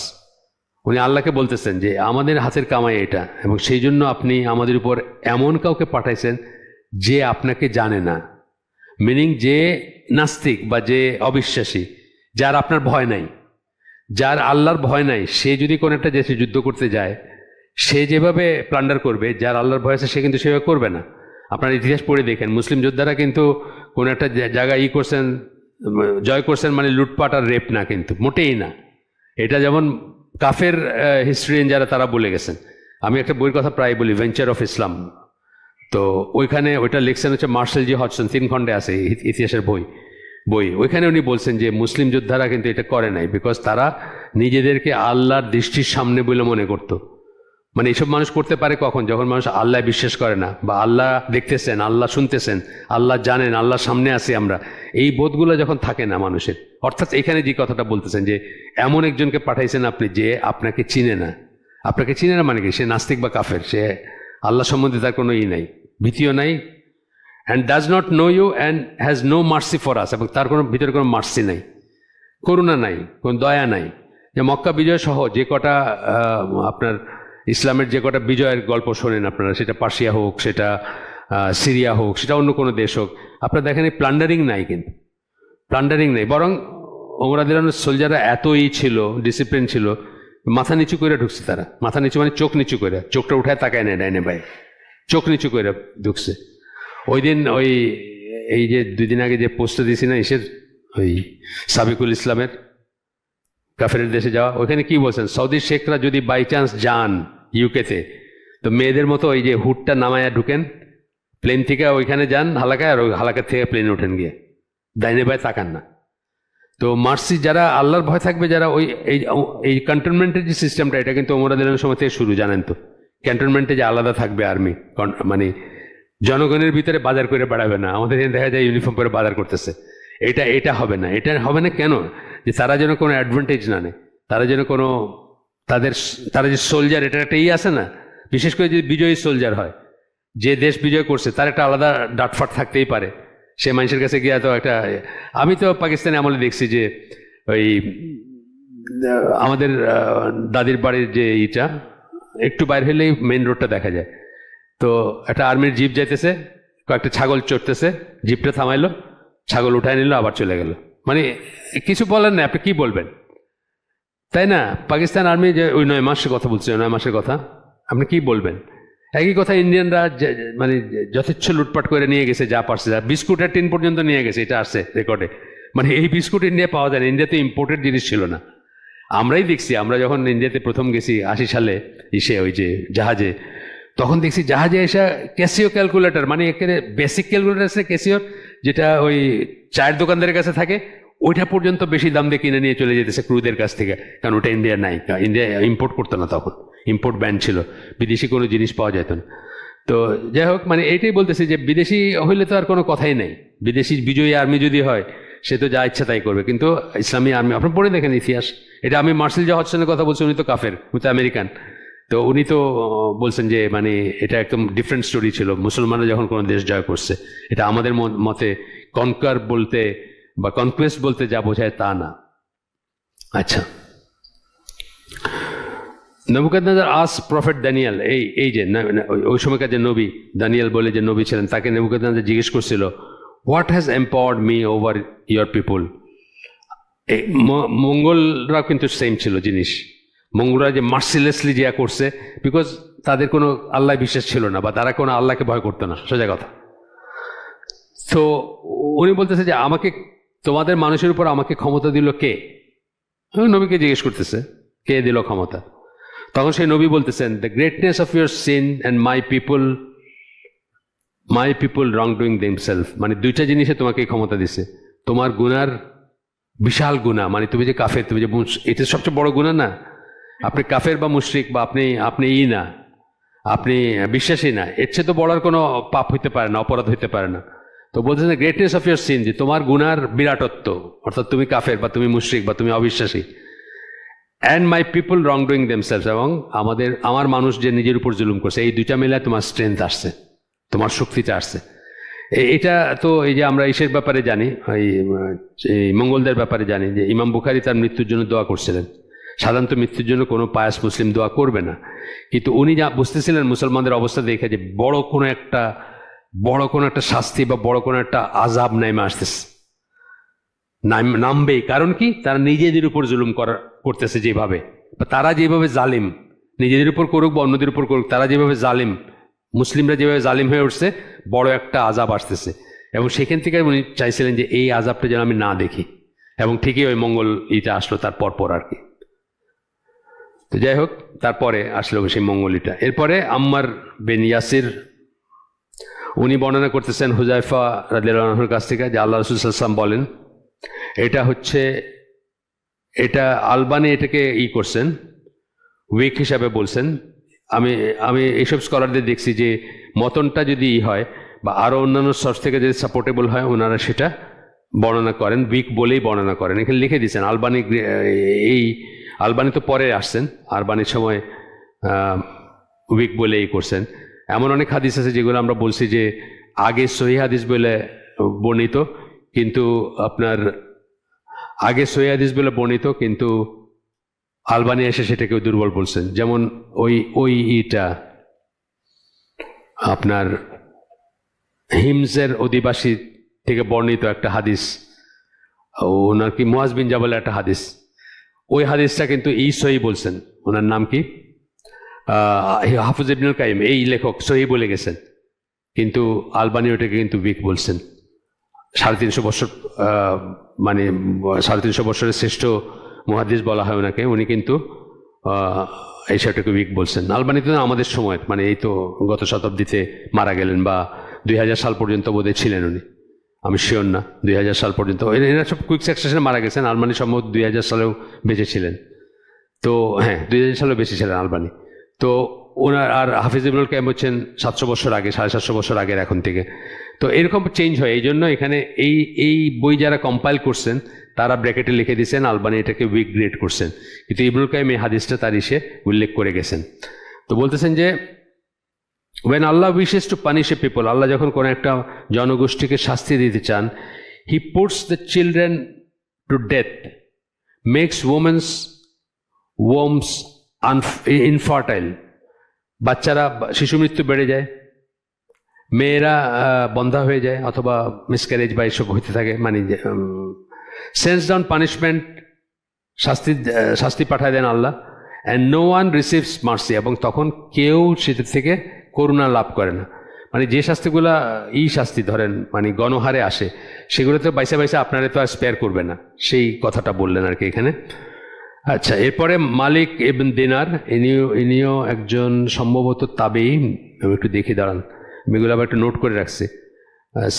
উনি আল্লাহকে বলতেছেন যে আমাদের হাতের কামাই এটা, এবং সেই জন্য আপনি আমাদের উপর এমন কাউকে পাঠাইছেন যে আপনাকে জানে না, মিনিং যে নাস্তিক বা যে অবিশ্বাসী, যার আপনার ভয় নাই, যার আল্লাহর ভয় নাই, সে যদি কোনো একটা দেশে যুদ্ধ করতে যায়, সে যেভাবে প্লান্ডার করবে, যার আল্লাহর ভয় আছে সে কিন্তু সেভাবে করবে না। আপনার ইতিহাস পড়ে দেখেন, মুসলিম যোদ্ধারা কিন্তু কোনো একটা জায়গায় করছেন, জয় করছেন, মানে লুটপাট আর রেপ না, কিন্তু মোটেই না। এটা যেমন কাফের হিস্ট্রিয়ান যারা তারা বলে গেছেন। আমি একটা বইয়ের কথা প্রায় বলি, ভেঞ্চার অফ ইসলাম, তো ওইখানে ওইটা লিখছেন হচ্ছে মার্শাল জি হডসন, 3 খণ্ডে আছে ইতিহাসের বই। ওইখানে উনি বলছেন যে মুসলিম যোদ্ধারা কিন্তু এটা করে নাই, বিকজ তারা নিজেদেরকে আল্লাহর দৃষ্টির সামনে বলে মনে করত। মানে এইসব মানুষ করতে পারে কখন, যখন মানুষ আল্লাহ বিশ্বাস করে না, বা আল্লাহ দেখতেছেন, আল্লাহ শুনতেছেন, আল্লাহ জানেন, আল্লাহর সামনে আছি আমরা, এই বোধগুলো যখন থাকে না মানুষের। অর্থাৎ এখানে যে কথাটা বলতেছেন যে এমন একজনকে পাঠাইছেন আপনি যে আপনাকে চিনে না। আপনাকে চিনে না মানে কি, সে নাস্তিক বা কাফের, সে আল্লাহ সম্বন্ধে তার কোনো নাই, ভীতিও নাই, and does not know you and has no mercy for us, এবং তার কোনো ভিতরে কোনো মার্সি নাই, করুণা নাই, কোনো দয়া নাই। যে মক্কা বিজয় সহ যে কটা আপনার ইসলামের যে কটা বিজয়ের গল্প শোনেন আপনারা, সেটা পার্সিয়া হোক, সেটা সিরিয়া হোক, সেটা অন্য কোনো দেশ হোক, আপনারা দেখেন এই প্লান্ডারিং নাই, কিন্তু প্লান্ডারিং নেই। বরং ওমরাদের সোলজাররা এতই ছিল, ডিসিপ্লিন ছিল, মাথা নিচু করে ঢুকছে তারা, মাথা নিচু মানে চোখ নিচু করে, চোখটা উঠায় তাকায় নেয় ডাইনে ভাই, চোখ নিচু করে ঢুকছে। ওই দিন এই যে 2 দিন আগে যে পোস্টটা দিয়েছি না ওই সাবিকুল ইসলামের কাফেরের দেশে যাওয়া, ওইখানে কি বলছেন, সৌদি শেখরা যদি বাই চান্স যান ইউকেতে, তো মেয়েদের মতো ওই যে হুডটা নামায়া ঢুকেন, প্লেন থেকে ওইখানে যান হালাকায়, আর ওই হালাকার থেকে প্লেন ওঠেন গিয়ে, ডাইনে বাই তাকান না। তো মার্সি যারা আল্লাহর ভয় থাকবে, যারা এই ক্যান্টনমেন্টের যে সিস্টেমটা, এটা কিন্তু ওমরাদের সময় থেকে শুরু, জানেন তো, ক্যান্টনমেন্টে যে আলাদা থাকবে আর্মি, মানে জনগণের ভিতরে বাজার করে বেড়াবে না। আমাদের এখানে দেখা যায় ইউনিফর্ম পরে বাজার করতেছে, এটা হবে না। এটা হবে না কেন, যে তারা যেন কোনো অ্যাডভান্টেজ না নেয়, তারা যেন কোনো তারা যে সোলজার, এটা একটা আছে না, বিশেষ করে যদি বিজয়ী সোলজার হয়, যে দেশ বিজয় করছে, তার একটা আলাদা ডাটফাট থাকতেই পারে। সে মানুষের কাছে গিয়ে তো একটা, আমি তো পাকিস্তানে আমলে দেখছি যে ওই আমাদের দাদির বাড়ির যে একটু বাইরে হলেই মেইন রোডটা দেখা যায়, তো একটা আর্মির জিপ যাইতেছে, কয়েকটা ছাগল চড়তেছে, জিপটা থামাইলো, ছাগল উঠায় নিল, আবার চলে গেল। মানে কিছু বলেন না, আপনি কি বলবেন, তাই না? পাকিস্তান আর্মি যে ওই 9 মাসের কথা বলছে, 9 মাসের কথা, আপনি কি বলবেন? একই কথা ইন্ডিয়ানরা মানে যথেচ্ছ লুটপাট করে নিয়ে গেছে, যা পারছে, যা বিস্কুটের টিন পর্যন্ত নিয়ে গেছে, এটা আসছে রেকর্ডে। মানে এই বিস্কুট ইন্ডিয়া পাওয়া যায় না, ইন্ডিয়াতে ইম্পোর্টেড জিনিস ছিল না। আমরাই দেখছি, আমরা যখন ইন্ডিয়াতে প্রথম গেছি 80 সালে ওই যে জাহাজে, তখন দেখছি জাহাজে এসে ক্যাসিও ক্যালকুলেটর, মানে একেবারে বেসিক ক্যালকুলেটর আছে ক্যাসিওর, যেটা ওই চায়ের দোকানদারের কাছে থাকে, ওইটা পর্যন্ত বেশি দাম দিয়ে কিনে নিয়ে চলে যেতেছে ক্রুদের কাছ থেকে, কারণ ওটা ইন্ডিয়া নাই, ইন্ডিয়া ইম্পোর্ট করতো না তখন, ইম্পোর্ট ব্যান ছিল, বিদেশি কোনো জিনিস পাওয়া যেত না। তো যাই হোক, মানে এইটাই বলতেছি যে বিদেশি হইলে তো আর কোনো কথাই নেই, বিদেশি বিজয়ী আর্মি যদি হয় সে তো যা ইচ্ছা তাই করবে, কিন্তু ইসলামী আর্মি আপনার পড়ে দেখেন ইতিহাস, এটা আমি মার্শাল জা হডসনের কথা বলছি, উনি তো কাফের, উনি তো আমেরিকান, তো উনি তো বলছেন যে মানে এটা একদম ডিফারেন্ট স্টোরি ছিল মুসলমানরা যখন কোনো দেশ জয় করছে, এটা আমাদের মতে কনকার বলতে বা কনকোয়েস্ট বলতে যা বোঝায় তা না। আচ্ছা, নেবুকাদনেজার আস প্রফেট দানিয়েল, এই যে ওই সময়কার যে নবী দানিয়েল বলে যে নবী ছিলেন, তাকে নেবুকাদনেজার জিজ্ঞেস করছিল, what has empowered me over your people. মঙ্গলরা কিন্তু সেম ছিল জিনিস, মঙ্গলরা যে মার্সিলেসলি যা করছে, বিকজ তাদের কোনো আল্লাহ বিশ্বাস ছিল না, বা তারা কোনো আল্লাহকে ভয় করতো না, সোজা কথা। তো উনি বলতেছে যে আমাকে, তোমাদের মানুষের উপর আমাকে ক্ষমতা দিল কে? নবীকে জিজ্ঞেস করতেছে কে দিল ক্ষমতা। তখন সেই নবী বলতেছেন, the greatness of your sin and my people wrong doing themselves. মানে দুইটা জিনিসে তোমাকে ক্ষমতা দিছে, তোমার গুনার বিশাল গুনাহ, মানে তুমি যে কাফের, তুমি যে এটা সবচেয়ে বড় গুনাহ না, আপনি কাফের বা মুশরিক বা আপনি না, আপনি বিশ্বাসী না, এর চেয়ে তো বড় আর কোনো পাপ হইতে পারে না, অপরাধ হইতে পারে না। তো বলতেছেন গ্রেটনেস অফ ইউর সিন, যে তোমার গুনার বিরাটত্ব, অর্থাৎ তুমি কাফের বা তুমি মুশরিক বা তুমি অবিশ্বাসী, and my people wrong doing themselves, এবং আমার মানুষ যে নিজের উপর জুলুম করছে, এই দুইটা মিলে তোমার স্ট্রেংথ আসছে, তোমার শক্তিটা আসছে। এটা তো এই যে আমরা ইসের ব্যাপারে জানি, এই মঙ্গলদের ব্যাপারে জানি যে ইমাম বুখারী তার মৃত্যুর জন্য দোয়া করছিলেন। সাধারণত মৃত্যুর জন্য কোনো পায়াস মুসলিম দোয়া করবে না, কিন্তু উনি যা বুঝতেছিলেন মুসলমানদের অবস্থা দেখে যে বড় কোনো একটা শাস্তি বা বড় কোনো একটা আযাব নেমে আসতেছে, নামবেই। কারণ কি? তারা নিজেদের উপর জুলুম করতেছে যেভাবে, তারা যেভাবে জালিম, নিজেদের উপর করুক বা অন্যদের উপর করুক, তারা যেভাবে জালিম, মুসলিমরা যেভাবে জালিম হয়ে উঠছে, বড় একটা আযাব আসতেছে। এবং সেখান থেকে উনি চাইছিলেন যে এই আযাবটা যেন আমি না দেখি, এবং ঠিকই ওই মঙ্গল ইটা আসলো তার পর আর কি। তো যাই হোক, তারপরে আসলো সেই মঙ্গলিটা। এরপরে আম্মার বিন ইয়াসির, উনি বর্ণনা করতেছেন হুযায়ফা রাদিয়াল্লাহু আনহুর কাছ থেকে যে আল্লাহ রাসূল সাল্লাল্লাহু আলাইহি ওয়াসাল্লাম বলেন, এটা আলবানি এটাকে করছেন, উইক হিসাবে বলছেন। আমি এইসব স্কলারদের দেখছি যে মতনটা যদি হয় বা আরও অন্যান্য সোর্স থেকে যদি সাপোর্টেবল হয়, ওনারা সেটা বর্ণনা করেন, উইক বলেই বর্ণনা করেন। এখানে লিখে দিয়েছেন আলবানি তো পরে আসছেন, আলবানির সময় উইক বলে করছেন। এমন অনেক হাদিস আছে যেগুলো আমরা বলছি যে আগে সহিহ হাদিস বলে বর্ণিত, কিন্তু কিন্তু আলবানি এসে সেটাকে দুর্বল বলছেন। যেমন আপনার হিমসের অধিবাসী থেকে বর্ণিত একটা হাদিস, ওনার কি মুয়াজ বিন জাবালের একটা হাদিস, ওই হাদিসটা কিন্তু সহি বলছেন। ওনার নাম কি? হাফিজ ইবনুল কাইম, এই লেখক সহি বলে গেছেন, কিন্তু আলবানি ওটাকে কিন্তু উইক বলছেন। 350 বছর, মানে 350 বছরের শ্রেষ্ঠ মুহাদ্দিস বলা হয় ওনাকে, উনি কিন্তু এই সেটাকে উইক বলছেন। আলবানি তো আমাদের সময়, মানে এই তো গত শতাব্দীতে মারা গেলেন, বা 2000 সাল পর্যন্ত বোধহয় ছিলেন উনি, আমি শিওর না, 2000 সাল পর্যন্ত। এরা সব কুইক সাকসেশনে মারা গেছেন। আলবানি সম্ভবত 2000 সালেও বেঁচে ছিলেন। তো হ্যাঁ, 2000 সালেও বেঁচে ছিলেন আলবানি। তো ওনার আর হাফিজ ইবনুল কাইম হচ্ছেন 700 বছর আগে, 750 বছর আগের এখন থেকে। তো এরকম চেঞ্জ হয়। এই জন্য এখানে এই বই যারা কম্পাইল করছেন তারা ব্র্যাকেটে লিখে দিয়েছেন আলবানি এটাকে উইক গ্রেড করছেন, কিন্তু ইবনুল কাইম এই হাদিসটা তার উল্লেখ করে গেছেন। তো বলতেছেন যে when Allah wishes to punish a people, আল্লাহ যখন কোনো একটা জনগোষ্ঠীকে শাস্তি দিতে চান, he puts the children to death, makes women's wombs infertile, বাচ্চারা শিশু মৃত্যু বেড়ে যায়, মেয়েরা বন্ধা হয়ে যায় অথবা মিসক্যারেজ বা এসব হইতে থাকে, মানে সেন্স ডাউন পানিশমেন্ট, শাস্তি পাঠায় দেন আল্লাহ, and no one receives mercy, এবং তখন কেউ সেটার থেকে করুণা লাভ করে না। মানে যে শাস্তিগুলা শাস্তি ধরেন মানে গণহারে আসে, সেগুলো তো বাইসা আপনারা তো আর স্পেয়ার করবে না, সেই কথাটা বললেন আর কি এখানে। আচ্ছা, এরপরে মালিক ইবন দিনার, ইনিও একজন সম্ভবত তাবেঈ, আমি একটু দেখি দাঁড়ান, আমি এগুলো আবার একটু নোট করে রাখছি।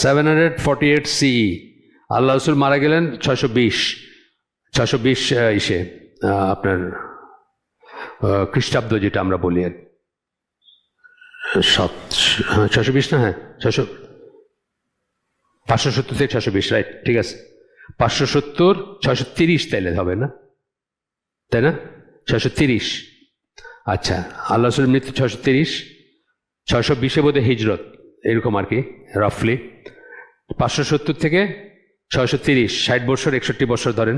748 CE আল্লাহ রসুল মারা গেলেন 620 ইসে আপনার খ্রিস্টাব্দ যেটা আমরা বলি আর 620 না, হ্যাঁ 570 থেকে 620, রাইট, ঠিক আছে। 570 630 তাইলে হবে না, তাই না? 630, আচ্ছা। আল্লাহ রসুলের মৃত্যু 630, 620 বোধহয় হিজরত, এরকম আর কি রাফলি। 570 থেকে 630, 60 বছর 61 বছর ধরেন।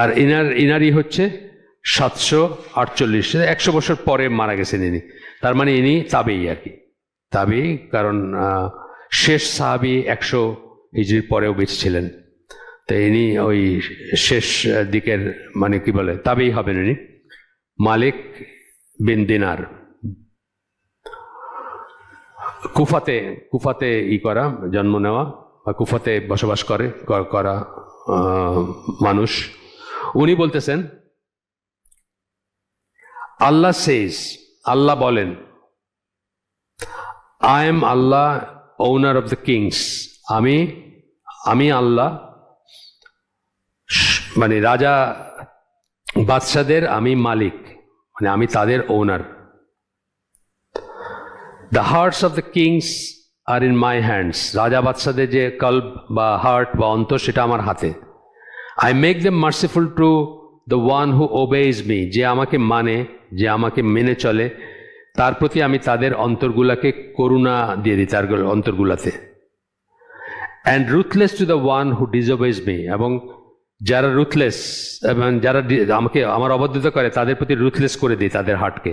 আর ইনারই হচ্ছে 748, 100 বছর পরে মারা গেছেন ইনি। তার মানে ইনি তাবেই আর কি, তাবেই, কারণ শেষ সাহাবি 100 হিজরির পরেও বেঁচে ছিলেন। তো ইনি ওই শেষ দিকের, মানে কি বলে, তাবেই হবেন ইনি। মালিক বিন দিনার, কুফাতে করা, জন্ম নেওয়া বা কুফাতে বসবাস করা মানুষ। উনি বলতেছেন, আল্লাহ সেজ, আল্লাহ বলেন, I am Allah owner of the kings, আমি আল্লাহ, মানে রাজা বাদশাদের আমি মালিক, মানে আমি তাদের owner. The hearts of the kings are in my hands, রাজা বাদশাদের যে কল্ব বা হার্ট বা অন্তর, সেটা আমার হাতে। I make them merciful to the one who obeys me, যে আমাকে মানে, যে আমাকে মেনে চলে, তার প্রতি আমি তাদের অন্তরগুলাকে করুণা দিয়ে দিই, তার অন্তরগুলাতে। And ruthless to the one who disobeys me, এবং যারা রুথলেস এবং যারা আমাকে আমার অবাধ্যতা করে, তাদের প্রতি রুথলেস করে দিই তাদের হার্টকে।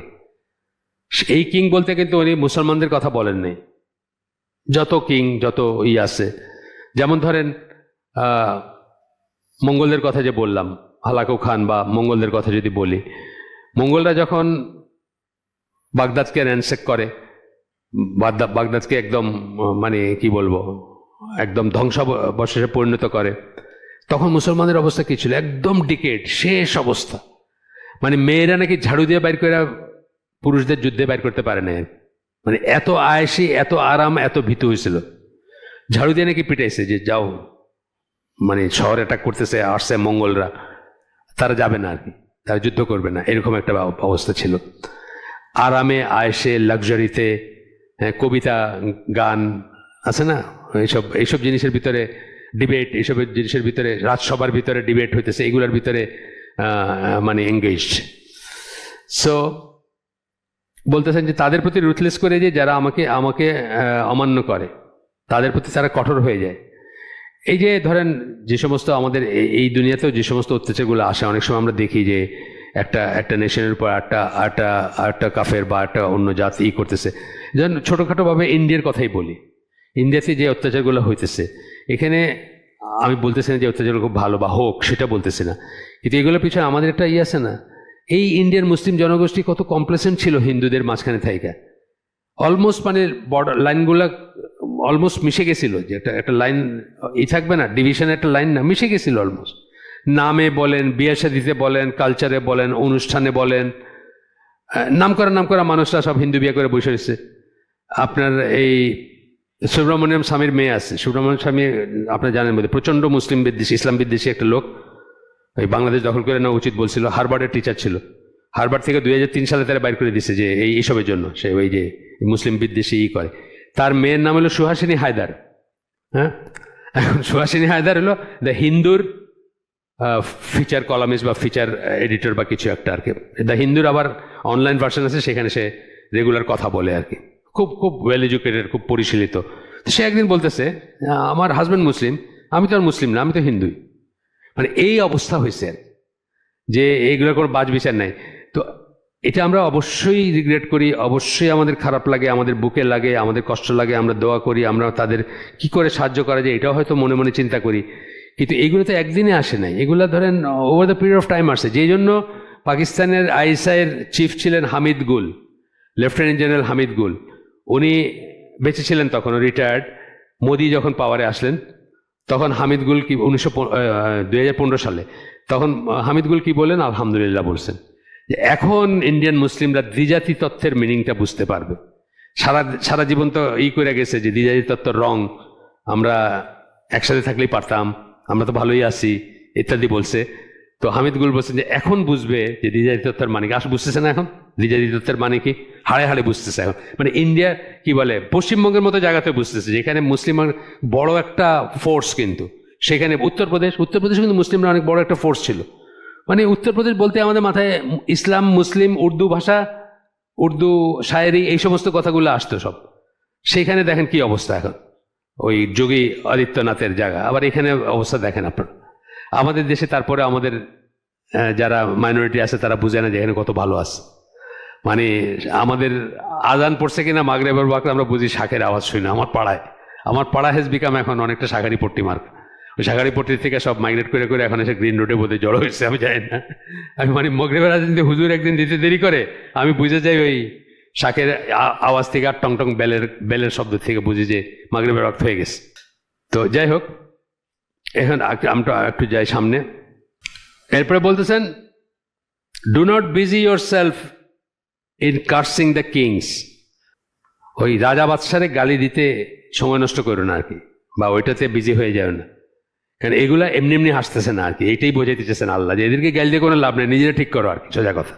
এই কিং বলতে কিন্তু উনি মুসলমানদের কথা বলেন নাই, যত কিং যত আছে, যেমন ধরেন মঙ্গলদের কথা যে বললাম, হালাকু খান বা মঙ্গলদের কথা যদি বলি, মঙ্গলরা যখন বাগদাদকে র্যানসেক করে, বাগদাদকে একদম, মানে কি বলবো, একদম ধ্বংসাবশেষে পরিণত করে, তখন মুসলমানদের অবস্থা কি ছিল? একদম ডিকেড, শেষ অবস্থা। মানে মেয়েরা নাকি ঝাড়ু দিয়ে বাইর করে পুরুষদের যুদ্ধে বাইর করতে পারে না, মানে এত আয়েসি, এত আরাম, এত ভীতু হয়েছিল। ঝাড়ু দিয়ে নাকি পিটাইছে যে যাও, মানে শহর অ্যাটাক করতেছে, আসছে মঙ্গলরা, তারা যাবে না আর কি, তারা যুদ্ধ করবে না, এরকম একটা অবস্থা ছিল। আরামে, আয়েসে, লাক্সারিতে, কবিতা, গান আছে না, এইসব জিনিসের ভিতরে ডিবেট, এইসব জিনিসের ভিতরে, রাজসভার ভিতরে ডিবেট হইতেছে, এগুলোর ভিতরে মানে এঙ্গেজড। সো বলতেছেন যে তাদের প্রতি রুথলেস করে, যে যারা আমাকে অমান্য করে, তাদের প্রতি তারা কঠোর হয়ে যায়। এই যে ধরেন যে সমস্ত আমাদের এই দুনিয়াতেও যে সমস্ত অত্যাচারগুলো আসে, অনেক সময় আমরা দেখি যে একটা নেশনের উপর একটা কাফের বা একটা অন্য জাত করতেছে। যেমন ছোটোখাটোভাবে ইন্ডিয়ার কথাই বলি, ইন্ডিয়াতে যে অত্যাচারগুলো হইতেছে, এখানে আমি বলতেছি না যে অত্যাচারগুলো খুব ভালো বা হোক, সেটা বলতেছি না, কিন্তু এগুলোর পিছনে আমাদের একটা আছে না, এই ইন্ডিয়ার মুসলিম জনগোষ্ঠী কত কমপ্লেসেন্ট ছিল হিন্দুদের মাঝখানে থাইকা, অলমোস্ট মানে বর্ডার লাইনগুলা অলমোস্ট মিশে গেছিল, যে একটা লাইন থাকবে না, ডিভিশনের একটা লাইন না, মিশে গেছিল অলমোস্ট। নামে বলেন, বিয়ে শাদিতে বলেন, কালচারে বলেন, অনুষ্ঠানে বলেন, নাম করা মানুষরা সব হিন্দু বিয়ে করে বসে রয়েছে। আপনার এই সুব্রমণ্যম স্বামীর মেয়ে আছে, সুব্রমণ্যম স্বামী আপনার জানেন বোধহয়, প্রচণ্ড মুসলিম বিদ্বেষী, ইসলাম বিদ্বেষী একটা লোক, ওই বাংলাদেশ দখল করে নেওয়া উচিত বলছিল, হারবার্ডের টিচার ছিল, হারবার্ড থেকে 2003 সালে তারা বাইর করে দিচ্ছে যে এইসবের জন্য, সে ওই যে মুসলিম বিদ্বেষী করে। তার মেয়ের নাম হলো সুহাসিনী হায়দার। হ্যাঁ, এখন সুহাসিনী হায়দার হলো দ্য হিন্দুর ফিচার কলামিস্ট বা ফিচার এডিটর বা কিছু একটা আর কি। দ্য হিন্দুর আবার অনলাইন ভার্সন আছে, সেখানে সে রেগুলার কথা বলে আর কি, খুব ওয়েল এডুকেটেড, খুব পরিশীলিত। সে একদিন বলতেছে, আমার হাজব্যান্ড মুসলিম, আমি তো আর মুসলিম না, আমি তো হিন্দুই। মানে এই অবস্থা হয়েছে যে এইগুলোর কোনো বাজ বিচার নাই। তো এটা আমরা অবশ্যই রিগ্রেট করি, অবশ্যই আমাদের খারাপ লাগে, আমাদের বুকে লাগে, আমাদের কষ্ট লাগে, আমরা দোয়া করি, আমরা তাদের কি করে সাহায্য করা যায় এটাও হয়তো মনে মনে চিন্তা করি। কিন্তু এগুলো তো একদিনে আসে নাই, এগুলো ধরেন over the period of time আসে। যেই জন্য পাকিস্তানের আইএসআইয়ের চিফ ছিলেন হামিদ গুল, লেফটেন্যান্ট জেনারেল হামিদ গুল, উনি বেঁচে ছিলেন তখন, রিটায়ার্ড। মোদি যখন পাওয়ারে আসলেন তখন হামিদ গুল কি 2015 সালে, তখন হামিদ গুল কি বলেন? আলহামদুলিল্লাহ বলছেন যে এখন ইন্ডিয়ান মুসলিমরা দ্বিজাতি তত্ত্বের মিনিংটা বুঝতে পারবে। সারা জীবন তো করে গেছে যে দ্বিজাতি তত্ত্বের রং আমরা একসাথে থাকলেই পারতাম, আমরা তো ভালোই আছি ইত্যাদি বলছে। তো হামিদ গুল বলছেন যে এখন বুঝবে যে দ্বিজাতিত্বের মানে কি। আস বুঝতেছে না এখন দ্বিজাতিত্বের মানে কি, হাড়ে হাড়ে বুঝতেছে এখন। মানে ইন্ডিয়া কি বলে পশ্চিমবঙ্গের মতো জায়গাতে বুঝতেছে, যেখানে মুসলিম বড় একটা ফোর্স, কিন্তু সেখানে উত্তরপ্রদেশে কিন্তু মুসলিমরা অনেক বড় একটা ফোর্স ছিল। মানে উত্তরপ্রদেশ বলতে আমাদের মাথায় ইসলাম, মুসলিম, উর্দু ভাষা, উর্দু শায়েরি, এই সমস্ত কথাগুলো আসতো সব। সেইখানে দেখেন কি অবস্থা এখন, ওই যোগী আদিত্যনাথের জায়গা। আবার এখানে অবস্থা দেখেন আপনার আমাদের দেশে। তারপরে আমাদের যারা মাইনরিটি আছে তারা বুঝে না যে এখানে কত ভালো আছে। মানে আমাদের আজান পড়ছে কিনা মাগরিবের ওয়াক্তে আমরা বুঝি শাঁখের আওয়াজ শুনি না। আমার পাড়া হ্যাজ বিকাম এখন অনেকটা শাঁখারি পট্টি মার্ক। ওই শাঁখারি পট্টি থেকে সব মাইগ্রেট করে করে এখন এসে গ্রিন রোডে বোধহয় জড়ো হয়েছে, আমি জানি না। আমি মানে মাগরিবের আজান দিয়ে হুজুর একদিন দিতে দেরি করে, আমি বুঝে যাই ওই শাঁখের আওয়াজ থেকে আর টং টং বেলের শব্দ থেকে বুঝি যে মাগরিবের ওয়াক্ত হয়ে গেছে। তো যাই হোক, এখন আমরা একটু যাই সামনে। এরপরে বলতেছেন, do not busy yourself in cursing the kings. ওই রাজা বাদশারে গালি দিতে সময় নষ্ট করো না আর কি, বা ওইটাতে বিজি হয়ে যাবে না। কারণ এগুলা এমনি এমনি হাসতেছে না আর কি, এইটাই বোঝাইতে চেয়েছেন আল্লাহ যে এদেরকে গালি দিয়ে কোনো লাভ নেই, নিজেরা ঠিক করো আর কি, সোজা কথা।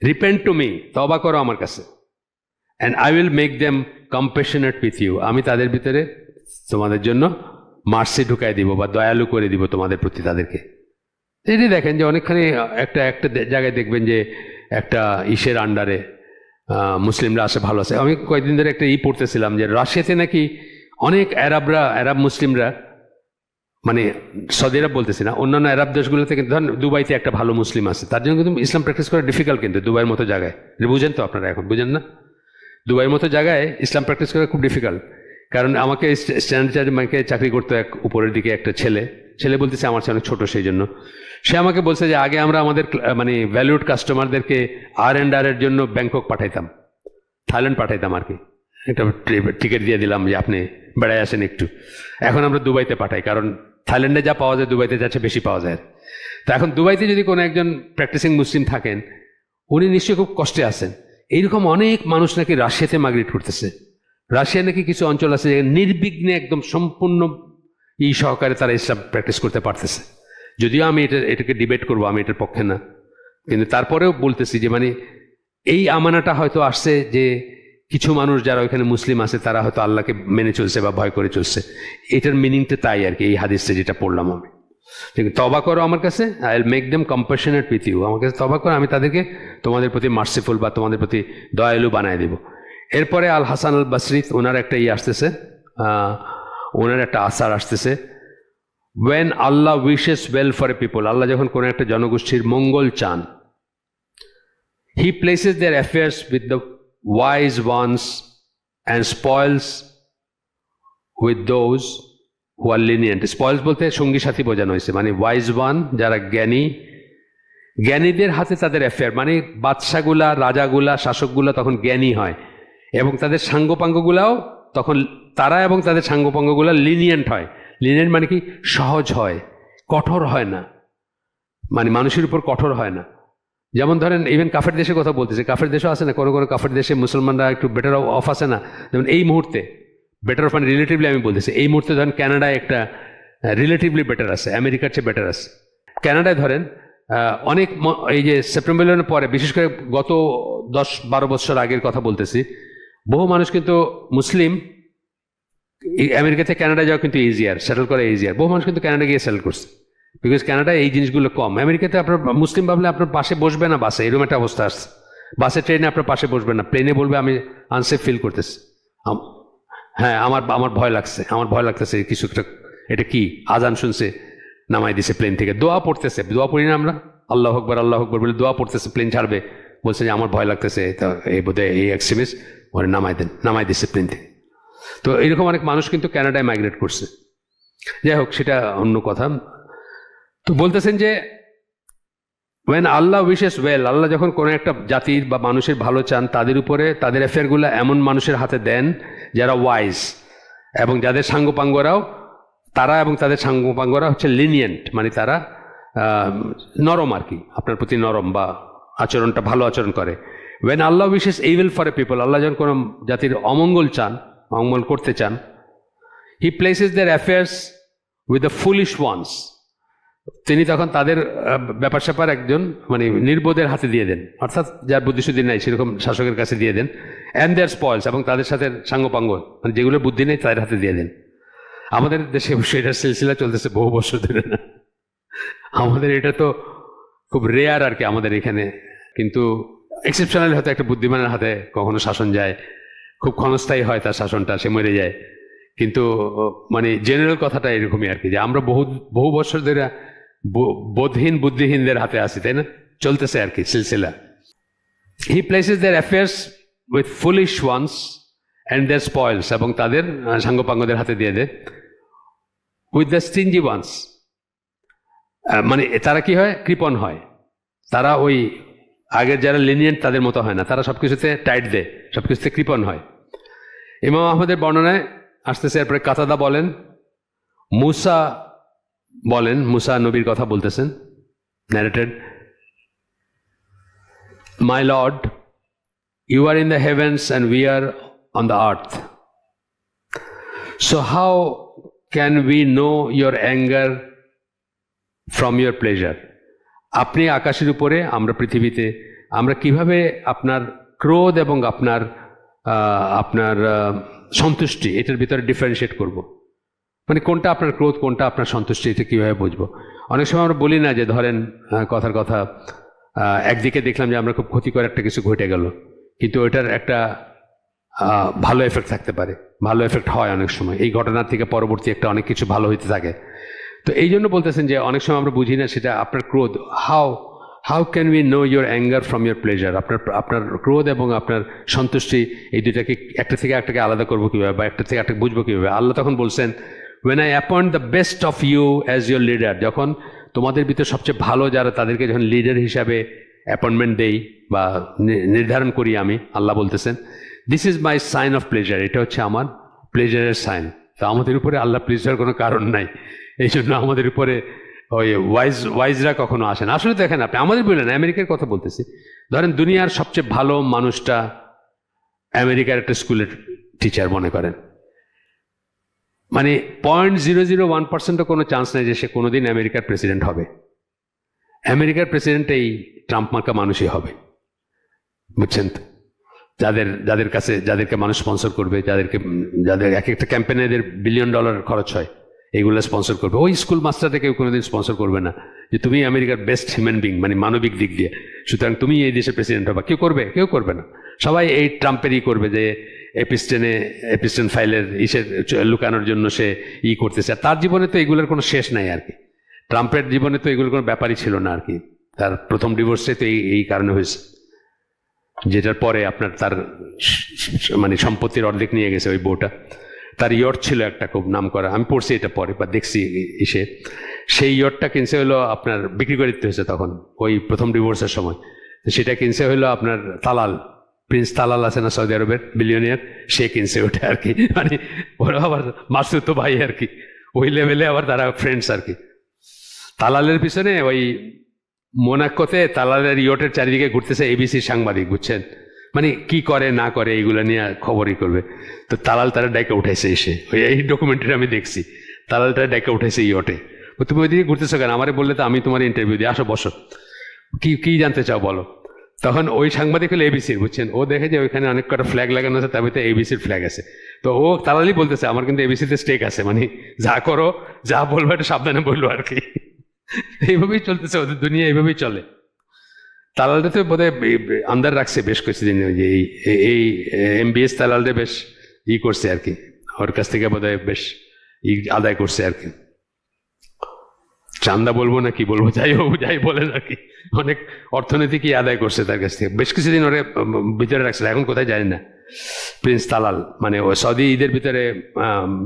রিপেন্ট টু মি, তওবা করো আমার কাছে। And I will make them compassionate with you, আমি তাদের ভিতরে তোমাদের জন্য মার্সি ঢুকাই দিব বা দয়ালু করে দিব তোমাদের প্রতি তাদেরকে। এটি দেখেন যে অনেকখানি একটা জায়গায় দেখবেন যে একটা ইসের আন্ডারে মুসলিমরা আসে, ভালো আছে। আমি কয়েকদিন ধরে একটা পড়তেছিলাম যে রাশিয়াতে নাকি অনেক আরব মুসলিমরা, মানে সৌদি আরব বলতেছি না, অন্যান্য আরব দেশগুলোতে কিন্তু ধরেন দুবাইতে একটা ভালো মুসলিম আছে, তার জন্য কিন্তু ইসলাম প্র্যাকটিস করা ডিফিকাল্ট। কিন্তু দুবাইয়ের মতো জায়গায়, বুঝেন তো আপনারা, এখন বুঝেন না, দুবাইয়ের মতো জায়গায় ইসলাম প্র্যাকটিস করা খুব ডিফিকাল্ট। কারণ আমাকে স্ট্যান্ডার্ড ব্যাংকে চাকরি করতো এক উপরের দিকে একটা ছেলে বলতেছে আমার চেয়ে অনেক ছোটো, সেই জন্য সে আমাকে বলছে যে আগে আমরা আমাদের মানে ভ্যালুড কাস্টমারদেরকে আর এর জন্য ব্যাংকক পাঠাইতাম, থাইল্যান্ড পাঠাইতাম আর কি, একটা টিকিট দিয়ে দিলাম যে আপনি বেড়ায় আসেন একটু। এখন আমরা দুবাইতে পাঠাই, কারণ থাইল্যান্ডে যা পাওয়া যায় দুবাইতে যাচ্ছে বেশি পাওয়া যায়। তো এখন দুবাইতে যদি কোনো একজন প্র্যাকটিসিং মুসলিম থাকেন, উনি নিশ্চয়ই খুব কষ্টে আছেন। এইরকম অনেক মানুষ নাকি রাশিয়াতে মাইগ্রেট করতেছে। রাশিয়া নাকি কিছু অঞ্চল আছে যে নির্বিঘ্নে একদম সম্পূর্ণ সহকারে তারা ইসলাম প্র্যাকটিস করতে পারতেছে। যদিও আমি এটাকে ডিবেট করবো, আমি এটার পক্ষে না, কিন্তু তারপরেও বলতেছি যে মানে এই আমানাটা হয়তো আসছে যে কিছু মানুষ যারা ওইখানে মুসলিম আছে তারা হয়তো আল্লাহকে মেনে চলছে বা ভয় করে চলছে। এটার মিনিংটা তাই আর কি, এই হাদিসটা যেটা পড়লাম আমি। ঠিক, তবা করো আমার কাছে, I will make them compassionate with you, আমার কাছে তবা করো, আমি তাদেরকে তোমাদের প্রতি মার্সিফুল বা তোমাদের প্রতি দয়ালু বানায় দেব। এরপরে আল হাসান আল বসরি, ওনার একটা আসতেছে, ওনার একটা আসার আসতেছে, ওয়েন আল্লাহ wishes well for a people, আল্লাহ যখন কোনো একটা জনগোষ্ঠীর মঙ্গল চান, he places their affairs with the wise ones and spoils with those who are lenient. Spoils বলতে সঙ্গী সাথী বোঝানো হয়েছে, মানে ওয়াইজ ওয়ান যারা জ্ঞানীদের হাতে তাদের অ্যাফেয়ার, মানে বাদশাগুলা, রাজাগুলা, শাসকগুলা তখন জ্ঞানী হয়, এবং তাদের সাঙ্গপাঙ্গগুলাও তখন তারা এবং তাদের সাঙ্গপাঙ্গগুলা লিনিয়েন্ট হয়। লিনিয়েন্ট মানে কি, সহজ হয়, কঠোর হয় না, মানে মানুষের উপর কঠোর হয় না। যেমন ধরেন ইভেন কাফের দেশের কথা বলতেছে, কাফের দেশও আছে না, কোনো কোনো কাফের দেশে মুসলমানরা একটু বেটার অফ আছে না। যেমন এই মুহূর্তে বেটার অফ, মানে রিলেটিভলি আমি বলতেছি, এই মুহূর্তে ধরেন কানাডায় একটা রিলেটিভলি বেটার আছে, আমেরিকার চেয়ে বেটার আছে। কানাডায় ধরেন অনেক, এই যে সেপ্টেম্বর 11 পরে, বিশেষ করে গত 10-12 বছর আগের কথা বলতেছি, বহু মানুষ কিন্তু মুসলিম আমেরিকা থেকে কানাডা যাওয়া কিন্তু ইজিয়ার, সেটেল করা ইজিয়ার। বহু মানুষ কিন্তু কানাডা গিয়ে সেটেল করছে, বিকজ কানাডায় এই জিনিসগুলো কম। আমেরিকাতে আপনার মুসলিম ভাবলে আপনার পাশে বসবে না বাসে, এরকম একটা অবস্থা আসছে। বাসে ট্রেনে আপনার পাশে বসবে না, প্লেনে বলবে আমি আনসেফ ফিল করতেছি, হ্যাঁ আমার ভয় লাগতেছে কিছু একটা, এটা কি আজান শুনছে নামাই দিছে প্লেন থেকে, দোয়া পড়তেছে, দোয়া পড়ি না আমরা, আল্লাহ আকবার বলে দোয়া পড়তেছে, প্লেন ছাড়বে, বলছে যে আমার ভয় লাগতেছে, এই বোধহয় এই এক্সট্রিমিস্ট, ওরে নামাই দিচ্ছে প্লেন থেকে। তো এরকম অনেক মানুষ কিন্তু কানাডায় মাইগ্রেট করছে। যাই হোক, সেটা অন্য কথা। তো বলতেছেন যে ওয়েন আল্লাহ উইশেস ওয়েল, আল্লাহ যখন কোনো একটা জাতির বা মানুষের ভালো চান, তাদের উপরে তাদের অ্যাফেয়ারগুলো এমন মানুষের হাতে দেন যারা ওয়াইজ, এবং যাদের সাঙ্গপাঙ্গরাও, তারা এবং তাদের সাঙ্গপাঙ্গরা হচ্ছে লিনিয়েন্ট, মানে তারা নরম আর কি, আপনার প্রতি নরম বা আচরণটা ভালো আচরণ করে। ওয়েন আল্লাহ wishes evil for a people, আল্লাহ যখন কোনো জাতির অমঙ্গল করতে চান, He places their affairs with the foolish ones. তিনি তখন তাদের ব্যাপার স্যাপার একজন মানে নির্বোধের হাতে দিয়ে দেন, অর্থাৎ যার বুদ্ধিশুদ্ধি নাই সেরকম শাসকের কাছে দিয়ে দেন। অ্যান্ড দেয়ার স্পয়েলস, এবং তাদের সাথে সাঙ্গপাঙ্গ মানে যেগুলো বুদ্ধি নেই তাদের হাতে দিয়ে দেন। আমাদের দেশে সেটার সিলসিলা চলতেছে বহু বছর ধরে না, আমাদের এটা তো খুব রেয়ার আর কি আমাদের এখানে, কিন্তু এক্সেপশনাল হয়তো একটা বুদ্ধিমানের হাতে কখনো শাসন যায়, খুব ক্ষণস্থায়ী হয় তার শাসনটা, সে মরে যায়। কিন্তু মানে জেনারেল কথাটা এরকমই আর কি, যে আমরা বহু বছর ধরে বোধহীন বুদ্ধিহীনদের হাতে আছি, তাই না? চলতেছে আর কি সিলসিলা। He places their affairs with foolish ones and their spoils, এবং তাদের সাঙ্গপাঙ্গদের হাতে দিয়ে দেয়। উইথ দ্য স্টিঞ্জি ওয়ান্স, মানে তারা কি হয়, কৃপণ হয়। তারা ওই আগের যারা লিনিয়েন্ট তাদের মতো হয় না, তারা সবকিছুতে টাইট দেয়, সবকিছুতে কৃপণ হয়। ইমাম আহমদের বর্ণনায় আসতেছে। এরপরে কাতাদা বলেন, মুসা বলেন, মুসা নবীর কথা বলতেছেন, narrated, my lord, you are in the heavens and we are on the earth, so how can we know your anger from your pleasure? আপনি আকাশের উপরে, আমরা পৃথিবীতে, আমরা কিভাবে আপনার ক্রোধ এবং আপনার সন্তুষ্টি এটার ভিতরে ডিফারেন্সিয়েট করব? মানে কোনটা আপনার ক্রোধ, কোনটা আপনার সন্তুষ্টি, এটা কীভাবে বুঝবো? অনেক সময় আমরা বলি না যে ধরেন কথার কথা, একদিকে দেখলাম যে আমরা খুব ক্ষতিকর একটা কিছু ঘটে গেল, কিন্তু ওইটার একটা ভালো এফেক্ট থাকতে পারে, ভালো এফেক্ট হয় অনেক সময়, এই ঘটনার থেকে পরবর্তী একটা অনেক কিছু ভালো হইতে থাকে। তো এই জন্য বলতেছেন যে অনেক সময় আমরা বুঝি না সেটা আপনার ক্রোধ, how can we know your anger from your pleasure? আপনার ক্রোধ এবং আপনার সন্তুষ্টি এই দুইটাকে একটা থেকে একটাকে আলাদা করবো কীভাবে, বা একটা থেকে একটা বুঝবো কীভাবে? আল্লাহ তখন বলছেন, when I appoint the best of you as your leader, যখন তোমাদের ভিতরে সবচেয়ে ভালো যারা তাদেরকে যখন লিডার হিসাবে অ্যাপয়েন্টমেন্ট দেই বা নির্ধারণ করি আমি, আল্লাহ বলতেছেন, this is my sign of pleasure, এটা হচ্ছে আমার প্লেজারের সাইন। তো আমাদের উপরে আল্লাহ প্লেজার কোনো কারণ নাই, এই জন্য আমাদের উপরে ওই ওয়াইজরা কখনো আসেন। আসলে দেখেন আপনি, আমাদের বললেন আমেরিকার কথা বলতেছি, ধরেন দুনিয়ার সবচেয়ে ভালো মানুষটা আমেরিকার একটা স্কুলের টিচার মনে করেন, মানে 0.001% কোনো চান্স নেই যে সে কোনোদিন আমেরিকার প্রেসিডেন্ট হবে। আমেরিকার প্রেসিডেন্ট এই ট্রাম্প মার্কা মানুষই হবে, বুঝছেন তো? যাদেরকে মানুষ স্পন্সর করবে, যাদের এক একটা ক্যাম্পেইনে এদের $1 বিলিয়ন খরচ হয়, এইগুলো স্পন্সর করবে। ওই স্কুল মাস্টারটা কেউ কোনোদিন স্পন্সর করবে না যে তুমি আমেরিকার বেস্ট হিউম্যান বিং, মানে মানবিক দিক দিয়ে, সুতরাং তুমি এই দেশের প্রেসিডেন্ট হবা। কেউ করবে না। সবাই এই ট্রাম্পেরই করবে যে এপিস্টেন ফাইলের লুকানোর জন্য সে করতেছে। আর তার জীবনে তো এগুলোর কোনো শেষ নাই আর কি। ট্রাম্পের জীবনে তো এগুলোর কোনো ব্যাপারই ছিল না আর কি। তার প্রথম ডিভোর্সে তো এই কারণে হয়েছে, যেটার পরে আপনার তার মানে সম্পত্তির অর্ধেক নিয়ে গেছে ওই বউটা। তার ইয়ট ছিল একটা খুব নাম করা, আমি পড়ছি এটা পরে বা দেখছি সেই ইয়টটা কিনছে হলো আপনার, বিক্রি করে দিতে হয়েছে তখন ওই প্রথম ডিভোর্সের সময়। সেটা কিনছে হলো আপনার তালাল, প্রিন্স তালাল আছে না সৌদি আরবের বিলিয়নিয়ার, সে কিনছে ওটা আর কি। মানে ওরা আবার মাসুদ তো ভাই আর কি, ওই লেভেলে আবার তারা ফ্রেন্ডস আর কি। তালালের পিছনে ওই মোনাকোতে তালালের ইয়টের চারিদিকে ঘুরতেছে এবিসির সাংবাদিক, বুঝছেন? মানে কি করে না করে এইগুলো নিয়ে খবরই করবে। তো তালাল তারা ডাইকে উঠেছে এসে, ওই এই ডকুমেন্টারি আমি দেখছি, তালালটা ডাইকে উঠেছে ইয়টে। তুমি ওইদিকে ঘুরতেছো কেন? আমারে বললে তো আমি তোমার ইন্টারভিউ দিই, আসো বসো, কি জানতে চাও বলো। তখন ওই সাংবাদিক হলো এবিসির, বুঝছেন? ও দেখে যে ওইখানে অনেক কটা ফ্ল্যাগ লাগানো আছে, তার ভিতরে এবিসির ফ্ল্যাগ আছে। তো ও তালালই বলতেছে আমার কিন্তু এবিসিতে স্টেক আছে, মানে যা করো যা বলবো এটা সাবধানে বললো আর কি। এইভাবেই চলতেছে ওদের দুনিয়া, এইভাবেই চলে। তালালটা তো বোধহয় আন্দার রাখছে বেশ কিছুদিন, যে এই MBS তালালটা বেশ করছে আর কি, ওর কাছ থেকে বোধহয় বেশ আদায় করছে আর কি। চান্দা বলবো না কি বলবো, যাই বলেন আর কি, অনেক অর্থনীতি আদায় করছে তার কাছ থেকে, বেশ কিছুদিন ওরে ভিতরে রাখছে, এখন কোথায় জানি না। প্রিন্স তালাল মানে ও সৌদি ঈদের ভিতরে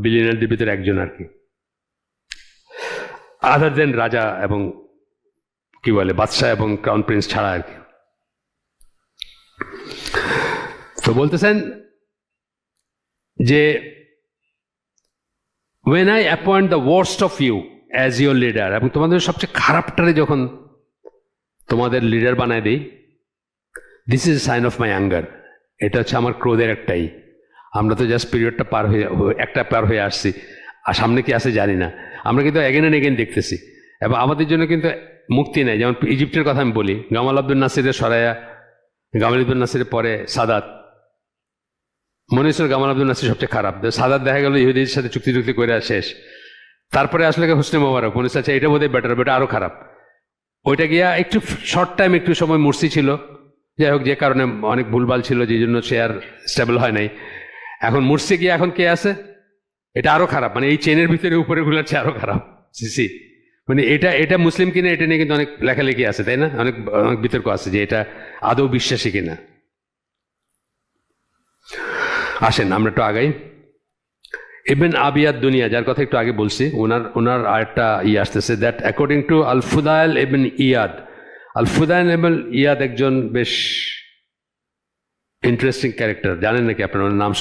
বিলিয়নারদের ভিতরে একজন আর কি, আদার দেন রাজা এবং কি বলে বাদশাহ এবং ক্রাউন প্রিন্স ছাড়া আর কি। তো বলতেছেন যে when I appoint the worst of you as your leader, এবং তোমাদের সবচেয়ে খারাপটারে যখন তোমাদের লিডার বানায় দিই, this is sign of my anger, এটা হচ্ছে আমার ক্রোধের একটাই। আমরা তো জাস্ট পিরিয়ডটা পার হয়ে আসছি, আর সামনে কি আছে জানি না। আমরা কিন্তু এগেন অ্যান্ড এগেন দেখতেছি, এবং আমাদের জন্য কিন্তু মুক্তি নেই। যেমন ইজিপ্টের কথা আমি বলি, গামাল আব্দুল নাসিরের সরাইয়া, গামাল আব্দুল নাসিরের পরে সাদাত, মনে হচ্ছিল গামাল আব্দুল নাসির সবচেয়ে খারাপ। সাদাত দেখা গেল ইহুদির সাথে চুক্তি করে শেষ। তারপরে আসলে হোসনে মোবারক, মনে হচ্ছে এটা বোধহয় বেটার, বেটা আরো খারাপ। ওইটা গিয়া একটু শর্ট টাইম, একটু সময় মুরসি ছিল, যাই হোক, যে কারণে অনেক ভুলভাল ছিল, যে জন্য সে আর স্টেবল হয় নাই। এখন মুরসি গিয়ে এখন কে আছে, এটা আরো খারাপ, মানে এই চেনের ভিতরে উপরে গুলাচ্ছে আরো খারাপ। সিসি মানে এটা মুসলিম কিনা এটা নিয়ে কিন্তু অনেক লেখালেখি আছে, তাই না? অনেক অনেক বিতর্ক আছে যে এটা আদৌ বিশ্বাসী কিনা। আসেন আমরা একটু আগাই। ইবন আবি আদ-দুনিয়া, যার কথা একটু আগে বলছি, ওনার আরেকটা আসতেছে, দ্যাট অ্যাকর্ডিং টু আল ফুদাইল ইবন ইয়াদ। আল ফুদাইল ইবন ইয়াদ একজন বেশ ইন্টারেস্টিং ক্যারেক্টার। জানেন নাকি আপনারা? ওনার নাম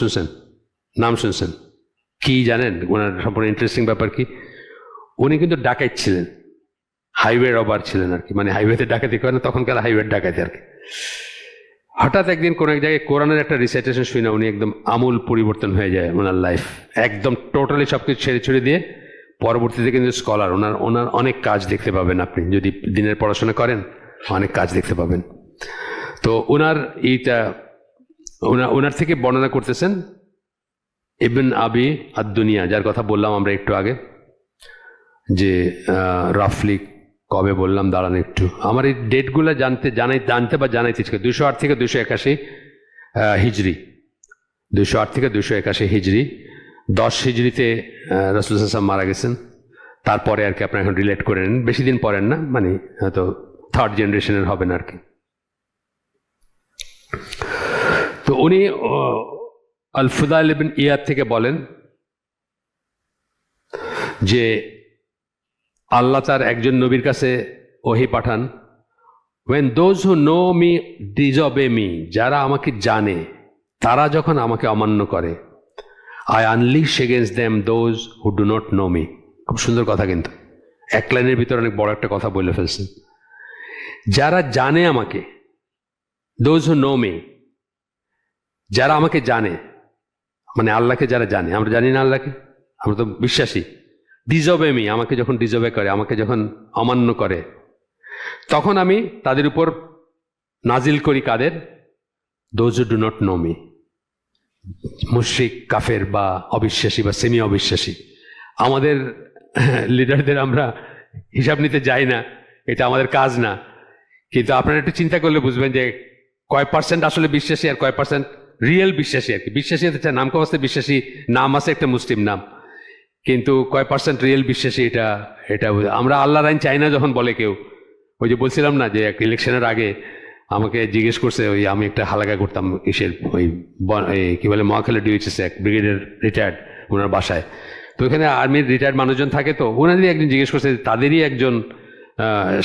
শুনছেন? কি জানেন ওনার সম্পর্কে ইন্টারেস্টিং ব্যাপার কি? উনি কিন্তু ডাকাইত ছিলেন, হাইওয়ে রবার ছিলেন আর কি, মানে হাইওয়েতে ডাকাতি করে না, তখনকার হাইওয়ের ডাকাতি আর কি। হঠাৎ একদিন কোন এক জায়গায় কোরআনের একটা রিসাইটেশন শুনে না, উনি একদম আমূল পরিবর্তন হয়ে যায় ওনার লাইফ, একদম টোটালি সবকিছু ছেড়ে দিয়ে। পরবর্তীতে কিন্তু স্কলার, ওনার অনেক কাজ দেখতে পাবেন আপনি যদি দিনের পড়াশোনা করেন, অনেক কাজ দেখতে পাবেন। তো ওনার থেকে বর্ণনা করতেছেন ইবন আবি আদ-দুনিয়া, যার কথা বললাম আমরা একটু আগে, যে রাফলি কবে বললাম, দাঁড়ান একটু, আমার এই ডেটগুলো জানতে বা জানাইতে ইচ্ছে। 208 থেকে 281 হিজরি, 208 থেকে 281 হিজরি। 10 হিজরিতে রাসূল সাল্লাল্লাহু আলাইহি ওয়াসাল্লাম মারা গেছেন। তারপরে আর কি আপনারা এখন রিলেট করে নেন, বেশি দিন পরেন না, মানে হয়তো থার্ড জেনারেশনের হবেন আর কি। তো উনি আল ফুদাইল ইবন ইয়াদ থেকে বলেন যে আল্লাহ তার একজন নবীর কাছে ওহী পাঠান, when those who know me disobey me, যারা আমাকে জানে তারা যখন আমাকে অমান্য করে, I unleash against them those who do not know me. খুব সুন্দর কথা, কিন্তু এক লাইনের ভিতরে অনেক বড় একটা কথা বলে ফেলছেন। যারা জানে আমাকে, those who know me, যারা আমাকে জানে, মানে আল্লাহকে যারা জানে, আমরা জানি না আল্লাহকে, আমরা তো বিশ্বাসী। ডিজবে মি, আমাকে যখন ডিজবে করে, আমাকে যখন অমান্য করে, তখন আমি তাদের উপর নাজিল করি কাদের? Those who do not know me, মুশরিক, কাফের বা অবিশ্বাসী বা সেমি অবিশ্বাসী। আমাদের লিডারদের আমরা হিসাব নিতে যাই না, এটা আমাদের কাজ না। কিন্তু আপনারা একটু চিন্তা করলে বুঝবেন যে কয় পার্সেন্ট আসলে বিশ্বাসী আর কয় পার্সেন্ট রিয়েল বিশ্বাসী আর কি। বিশ্বাসী হতে চায়, নাম কাছে বিশ্বাসী, নাম আছে একটা মুসলিম নাম, কিন্তু কয় পার্সেন্ট রিয়েল বিশ্বাসী এটা আমরা আল্লাহর আইন চাই না যখন বলে কেউ। ওই যে বলছিলাম না যে ইলেকশনের আগে আমাকে জিজ্ঞেস করছে, ওই আমি একটা হালাকা করতাম ইসের ওই কি বলে মহাখালী ডিউএইচএস এক ব্রিগেডের রিটায়ার্ড, ওনার বাসায়। তো ওখানে আর্মির রিটায়ার্ড মানুষজন থাকে, তো ওনাদেরই একজন জিজ্ঞেস করছে, তাদেরই একজন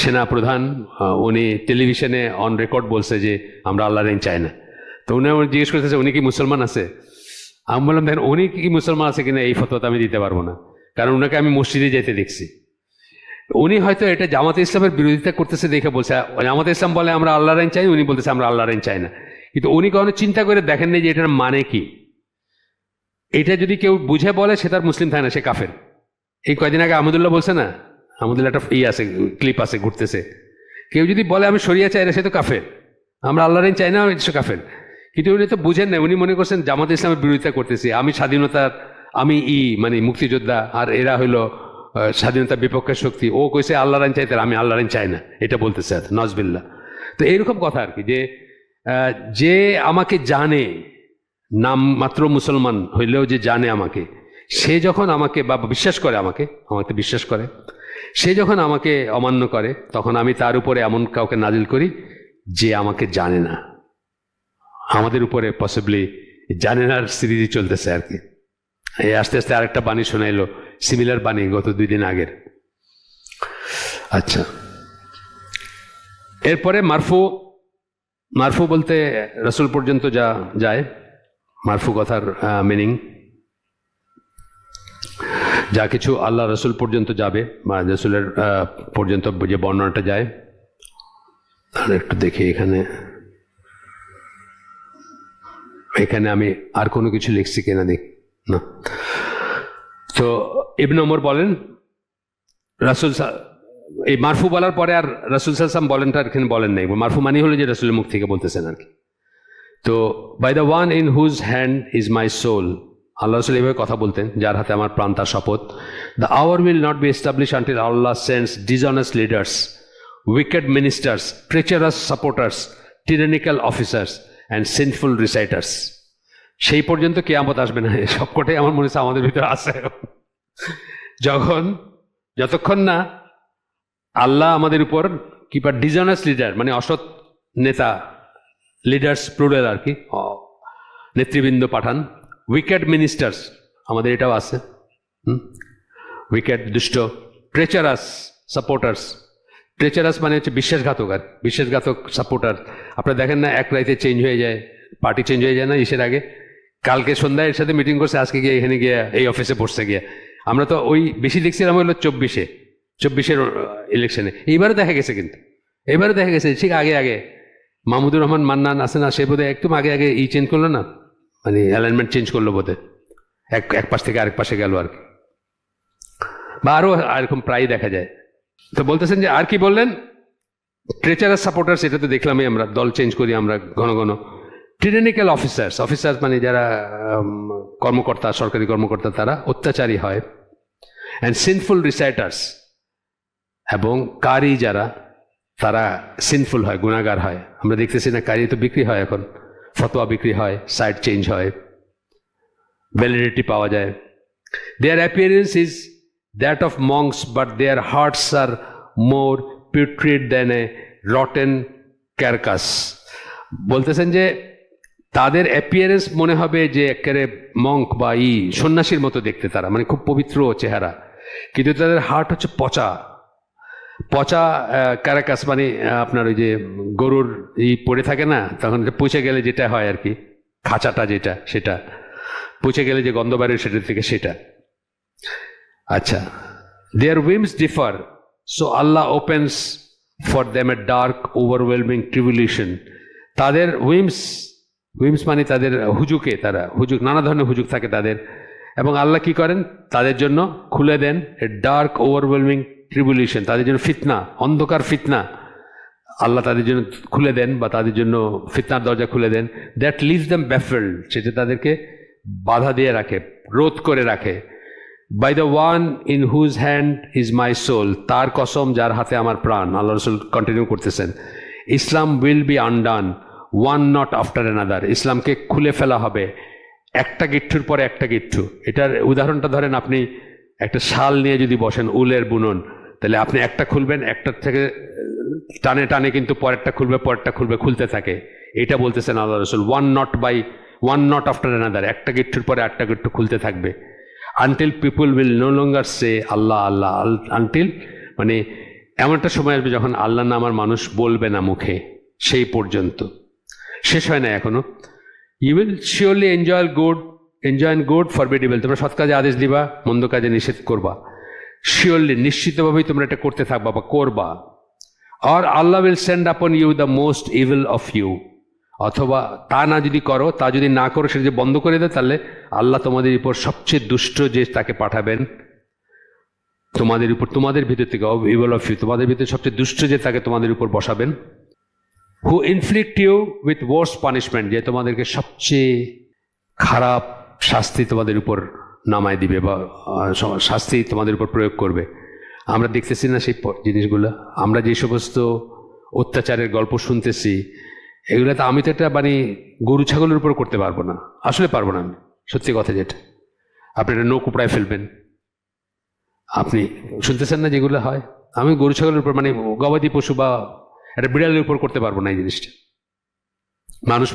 সেনা প্রধান, উনি টেলিভিশনে অন রেকর্ড বলছে যে আমরা আল্লাহর আইন চাই না। তো উনি আমার জিজ্ঞেস করতেছে উনি কি মুসলমান আছে? আমি বললাম দেখেন, উনি কি মুসলমান আছে কিনা এই ফতোয়া আমি দিতে পারবো না, কারণ ওনাকে আমি মসজিদে যেতে দেখছি। উনি হয়তো এটা জামাতে ইসলামের বিরোধিতা করতেছে দেখে বলছে, জামাতে ইসলাম বলে আমরা আল্লাহর আইন চাই, উনি বলতেছে আমরা আল্লাহর আইন চাই না। কিন্তু উনি কখনো চিন্তা করে দেখেন নাই যে এটার মানে কি। এটা যদি কেউ বুঝে বলে সে তার মুসলিম থাকে না, সে কাফের। এই কয়দিন আগে আহমদুল্লাহ বলছে না, আহমদুল্লাহ একটা আছে, ক্লিপ আছে ঘুরতেছে, কেউ যদি বলে আমি শরিয়া চাই না, সে তো কাফের। আমরা আল্লাহর আইন চাই না, সে কাফের। কিন্তু উনি তো বুঝেন না, উনি মনে করছেন জামাতে ইসলামের বিরোধিতা করতেছি, আমি স্বাধীনতার, আমি মানে মুক্তিযোদ্ধা, আর এরা হইলো স্বাধীনতার বিপক্ষের শক্তি। ও কইছে আল্লাহর আইন চাইতে, আমি আল্লাহর আইন চাই না, এটা বলতেছে নজবিল্লাহ। তো এইরকম কথা আর কি, যে আমাকে জানে, নাম মাত্র মুসলমান হইলেও যে জানে আমাকে, সে যখন আমাকে বা বিশ্বাস করে, আমাকে বিশ্বাস করে, সে যখন আমাকে অমান্য করে, তখন আমি তার উপরে এমন কাউকে নাজিল করি যে আমাকে জানে না। আমাদের উপরে পসিবলি জানে না সিরিজই চলতেছে আর কি। এই আস্তে আস্তে আরেকটা বাণী শোনাইলো, সিমিলার বাণী গত 2 দিন আগের। আচ্ছা, এরপরে মারফু বলতে রাসূল পর্যন্ত যা যায়, মারফু কথার মিনিং যা কিছু আল্লাহ রাসূল পর্যন্ত যাবে বা রাসূলের পর্যন্ত যে বর্ণনাটা যায়। তাহলে একটু দেখি এখানে আমি আর কোনো কিছু লিখছি কিনা দেখ না। তো তো ইবনে ওমর বলেন রাসূল এই মারফু বলার পরে আর রাসূল সাল্লাল্লাহু আলাইহি ওয়াসাল্লাম বলেনটা এখানে বলেন নাই, মারফু মানে হলো যে রাসূলের মুখ থেকে বলতেছেন আর কি। তো by the one in whose hand is my soul, আল্লাহ রাসূল এইভাবে কথা বলতেন, যার হাতে আমার প্রাণ তার শপথ। The hour will not be establish until আল্লাহ sends dishonest leaders, wicked ministers, treacherous supporters, tyrannical officers and sinful reciters. সেই পর্যন্ত কিয়ামত আসবে না। সবকটাই আমার মনে হচ্ছে আমাদের ভিতরে আছে। যতক্ষণ না আল্লাহ আমাদের উপর কিংবা ডিসঅনেস্ট লিডার মানে অসৎ নেতা, লিডার্স প্লুরাল আর কি, নেতৃবৃন্দ পাঠান, উইকেড মিনিস্টার্স আমাদের এটাও আছে, উইকেড দুষ্ট, ট্রেচারাস সাপোর্টার্স, ট্রেচারাস মানে হচ্ছে বিশ্বাসঘাতক, আর বিশ্বাসঘাতক সাপোর্টার। আপনারা দেখেন না এক রাইতে চেঞ্জ হয়ে যায়, পার্টি চেঞ্জ হয়ে যায় না ইসের আগে, কালকে সন্ধ্যায় এর সাথে মিটিং করছে, আজকে গিয়ে এখানে গিয়ে এই অফিসে বসছে গিয়ে। আমরা তো ওই বেশি দেখছিলাম হলো 24-এর ইলেকশনে। এইবারে দেখা গেছে, কিন্তু এবারে দেখা গেছে ঠিক আগে মাহমুদুর রহমান মান্নান আছে না, সে বোধহয় একদম আগে চেঞ্জ করলো না, মানে অ্যালাইনমেন্ট চেঞ্জ করলো বোধহয়, এক পাশ থেকে আরেক পাশে গেল আর কি, বা আরও এরকম প্রায় দেখা যায়। তো বলতেছেন যে আর কি বললেন, ট্রেচারাস সাপোর্টার্স, এটা তো দেখলামই আমরা, দল চেঞ্জ করি আমরা ঘন ঘন। টিরানিক্যাল অফিসার্স মানে যারা কর্মকর্তা, সরকারি কর্মকর্তা, তারা অত্যাচারী হয়। অ্যান্ড সিনফুল রিসাইটার্স, এবং কারি যারা, তারা সিনফুল হয়, গুণাগার হয়। আমরা দেখতেছি না, কারি তো বিক্রি হয় এখন, ফতোয়া বিক্রি হয়, সাইড চেঞ্জ হয়, ভ্যালিডিটি পাওয়া যায়। Their appearance is that of monks, but their hearts are more putrid than a rotten carcass. বলতেছেন যে তাদের অ্যাপিয়ারেন্স মনে হবে যে একেবারে মঙ্ক বা সন্ন্যাসীর মতো দেখতে, তারা মানে খুব পবিত্র চেহারা, কিন্তু তাদের হার্ট হচ্ছে পচা ক্যারাকাস, মানে আপনার ওই যে গরুর পড়ে থাকে না, তখন পচে গেলে যেটা হয় আর কি, খাঁচাটা যেটা, সেটা পচে গেলে যে গন্ধ বাড়ে সেটার থেকে সেটা। আচ্ছা, দেয়ার উইমস ডিফার, সো আল্লাহ opens for them a dark overwhelming tribulation. তাদের উইমস মানে তাদের হুজুকে, নানা ধরনের হুজুক থাকে তাদের, এবং আল্লাহ কি করেন, তাদের জন্য খুলে দেন এ ডার্ক ওভারওয়েলমিং ট্রিবিউলেশন, তাদের জন্য ফিতনা, অন্ধকার ফিতনা আল্লাহ তাদের জন্য খুলে দেন, বা তাদের জন্য ফিতনার দরজা খুলে দেন। দ্যাট লিভস দেম ব্যাফেলড, সেটা তাদেরকে বাধা দিয়ে রাখে, রোধ করে রাখে। By the one in whose hand is my soul, তার কসম যার হাতে আমার প্রাণ। আল্লাহ রসুল কন্টিনিউ করতেছেন, ইসলাম will be undone one knot after another, ইসলামকে খুলে ফেলা হবে একটা গিট্টুর পরে একটা গিট্টু। এটার উদাহরণটা ধরেন, আপনি একটা শাল নিয়ে যদি বসেন, উলের বুনন, তাহলে আপনি একটা খুলবেন, একটার থেকে টানে কিন্তু পরেরটা খুলবে, খুলতে থাকে। এটা বলতেছেন আল্লাহ রসুল, ওয়ান নট আফটার অ্যানাদার, একটা গিট্টুর পরে একটা গিট্টু খুলতে থাকবে। Until people will no longer say Allah Allah, until মানে এমন একটা সময় আসবে যখন আল্লাহ নাম আর মানুষ বলবে না মুখে, সেই পর্যন্ত। শেষ হয় না এখনো। You will surely enjoy good forbiddable, তোমরা সৎ কাজে আদেশ দিবা, মন্দ কাজে নিষেধ করবা। শিওরলি, নিশ্চিতভাবেই তোমরা এটা করতে থাকবা বা করবা। আর আল্লাহ will send upon you the most evil of you, অথবা তা না যদি করো, তা যদি না করো, সেটা যে বন্ধ করে দেয়, তাহলে আল্লাহ তোমাদের উপর সবচেয়ে দুষ্ট যে তাকে পাঠাবেন তোমাদের উপর, তোমাদের ভিতর থেকে, ইভিল অফ ইউ, তোমাদের ভিতরে সবচেয়ে দুষ্ট যে তাকে তোমাদের উপর বসাবেন। Who inflict you with worse punishment, যে তোমাদেরকে সবচেয়ে খারাপ শাস্তি তোমাদের উপর নামায় দিবে, বা শাস্তি তোমাদের উপর প্রয়োগ করবে। আমরা দেখতেছি না সেই জিনিসগুলো, আমরা যে সমস্ত অত্যাচারের গল্প শুনতেছি, এগুলো তো আমি তো এটা মানে গরু ছাগলের উপর করতে পারবো না, আসলে পারবো না আমি, সত্যি কথা যেটা। আপনি একটা নৌকো প্রায় ফেলবেন, আপনি শুনতেছেন না যেগুলো হয়, আমি গরু ছাগলের উপর মানে গবাদি পশু বা একটা বিড়ালের উপর করতে পারবো না এই জিনিসটা।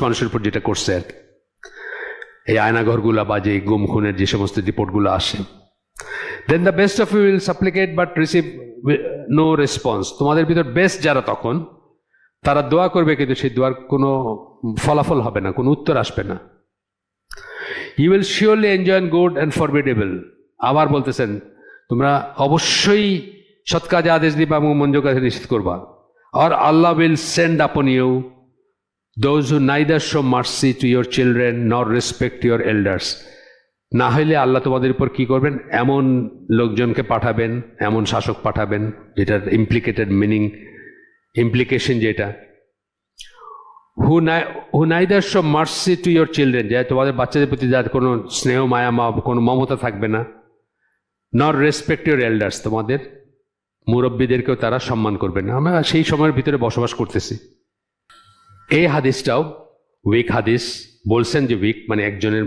মানুষের উপর যেটা করছে আর কি, এই আয়নাঘরগুলা বা যে গুম খুনের যে সমস্ত রিপোর্টগুলো আসে। Then the best of you will supplicate but receive no response, তোমাদের ভিতর বেস্ট যারা তখন, তারা দোয়া করবে, কিন্তু সেই দোয়ার কোনো ফলাফল হবে না, কোনো উত্তর আসবে না। You will surely enjoy good and forbiddable, আবার বলতেছেন তোমরা অবশ্যই সৎ কাজে আদেশ দিবা এবং মন্দ কাজে নিষেধ করবা। আর আল্লাহ will send upon you those who neither show mercy to your children nor respect your elders, না হইলে আল্লাহ তোমাদের উপর কি করবেন, এমন লোকজনকে পাঠাবেন, এমন শাসক পাঠাবেন যেটার ইমপ্লিকেটেড মিনিং, ইমপ্লিকেশন যেটা, who neither show mercy to your children, যে তোমাদের বাচ্চাদের প্রতি যার কোনো স্নেহ মায়া কোনো মমতা থাকবে না, নর রেসপেক্ট ইয়োর এল্ডার্স, তোমাদের মুরব্বীদেরকেও তারা সম্মান করবে না। আমরা সেই সময়ের ভিতরে বসবাস করতেছি। এই হাদিসটাও উইক হাদিস, বলছেন যে উইক মানে একজনের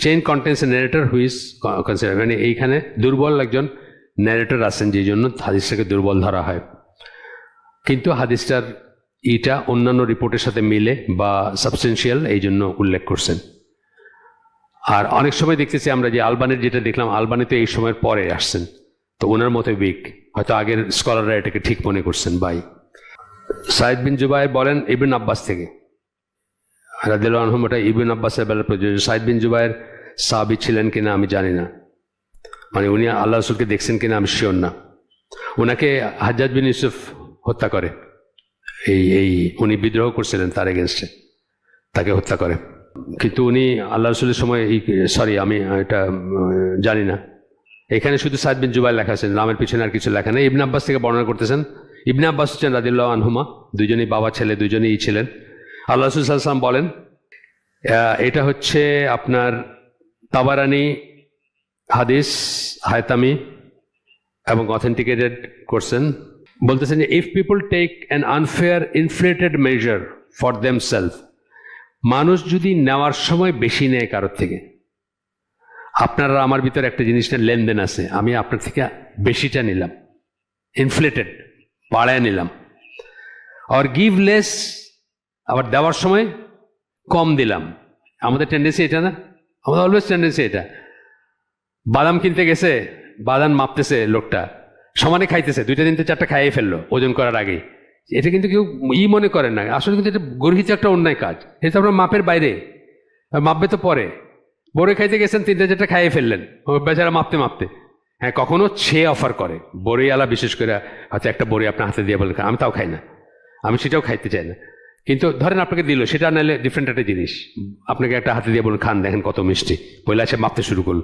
চেইন কন্টেন্টস এ ন্যারেটর হুইজ কনসিডার, মানে এইখানে দুর্বল একজন ন্যারেটর আছেন, যেই জন্য হাদিসটাকে দুর্বল ধরা হয়। কিন্তু হাদিসটার এটা অন্যান্য রিপোর্টের সাথে মিলে বা সাবস্টেন্সিয়াল, এই জন্য উল্লেখ করছেন। আর অনেক সময় দেখতেছি আমরা যে আলবানির যেটা দেখলাম, আলবানি তো এই সময়ের পরে আসছেন, তো ওনার মতো উইক, হয়তো আগের স্কলাররা এটাকে ঠিক মনে করছেন। বাই সাইদ বিন জুবায়ের বলেন ইবনে আব্বাস থেকে রাদিয়াল্লাহু আনহু, এটা ইবনে আব্বাসের বেলায় প্রযোজ্য। সাইদ বিন জুবায়ের সাহাবী ছিলেন কিনা আমি জানি না, মানে উনি আল্লাহ রাসূলকে দেখছেন কিনা আমি শিওর না। ওনাকে হাজ্জাজ বিন ইউসুফ হত্যা করে, এই উনি বিদ্রোহ করছিলেন তার এগেনস্টে, তাকে হত্যা করে। কিন্তু উনি আল্লাহ রাসূলের সময় সরি আমি এটা জানি না, এখানে শুধু সাইদ বিন জুবায়ের লেখা আছে, নামের পিছনে আর কিছু লেখা নেই। ইবনে আব্বাস থেকে বর্ণনা করতেছেন। ইবনে আব্বাস হচ্ছেন রাদিয়াল্লাহু আনহুমা, দুজনেই বাবা ছেলে, দুজনেই ছিলেন। আল্লাহ রাসূল সাল্লাল্লাহু আলাইহি ওয়াসাল্লাম বলেন, এটা হচ্ছে আপনার তাবারানি হাদিস, হায়তামি এবং অথেন্টিকেটেড করছেন। বলতেছেন যে if people take an unfair inflated measure for themselves, মানুষ যদি নেওয়ার সময় বেশি নেয় কারোর থেকে, আপনারা আমার ভিতরে একটা জিনিসটা লেনদেন আছে, আমি আপনার থেকে বেশিটা নিলাম, ইনফ্লেটেড বাড়ায় নিলাম, আর গিভ লেস, আবার দেওয়ার সময় কম দিলাম। আমাদের টেন্ডেন্সি এটা না, আমাদের অলওয়েজ টেন্ডেন্সি এটা। বাদাম কিনতে গেছে, বাদাম মাপতেছে লোকটা, সমানে খাইতেছে, 2-3-4টা খাইয়ে ফেললো ওজন করার আগেই। এটা কিন্তু কেউ মনে করেন না, আসলে কিন্তু এটা গর্হিত একটা অন্যায় কাজ। এটা তো আপনার মাপের বাইরে, মাপবে তো পরে। বড়ে খাইতে গেছেন, 3-4টা খাইয়ে ফেললেন বেচারা মাপতে মাপতে। হ্যাঁ, কখনো ছে অফার করে বড়িওয়ালা, বিশেষ করে হয়তো একটা বড়ি আপনার হাতে দিয়ে বলে, আমি তাও খাই না, আমি সেটাও খাইতে চাই না। কিন্তু ধরেন আপনাকে দিল, সেটা নাহলে ডিফারেন্ট একটা জিনিস, আপনাকে একটা হাতে দিয়ে বলুন খান, দেখেন কত মিষ্টি, বলে সে মাপতে শুরু করলো।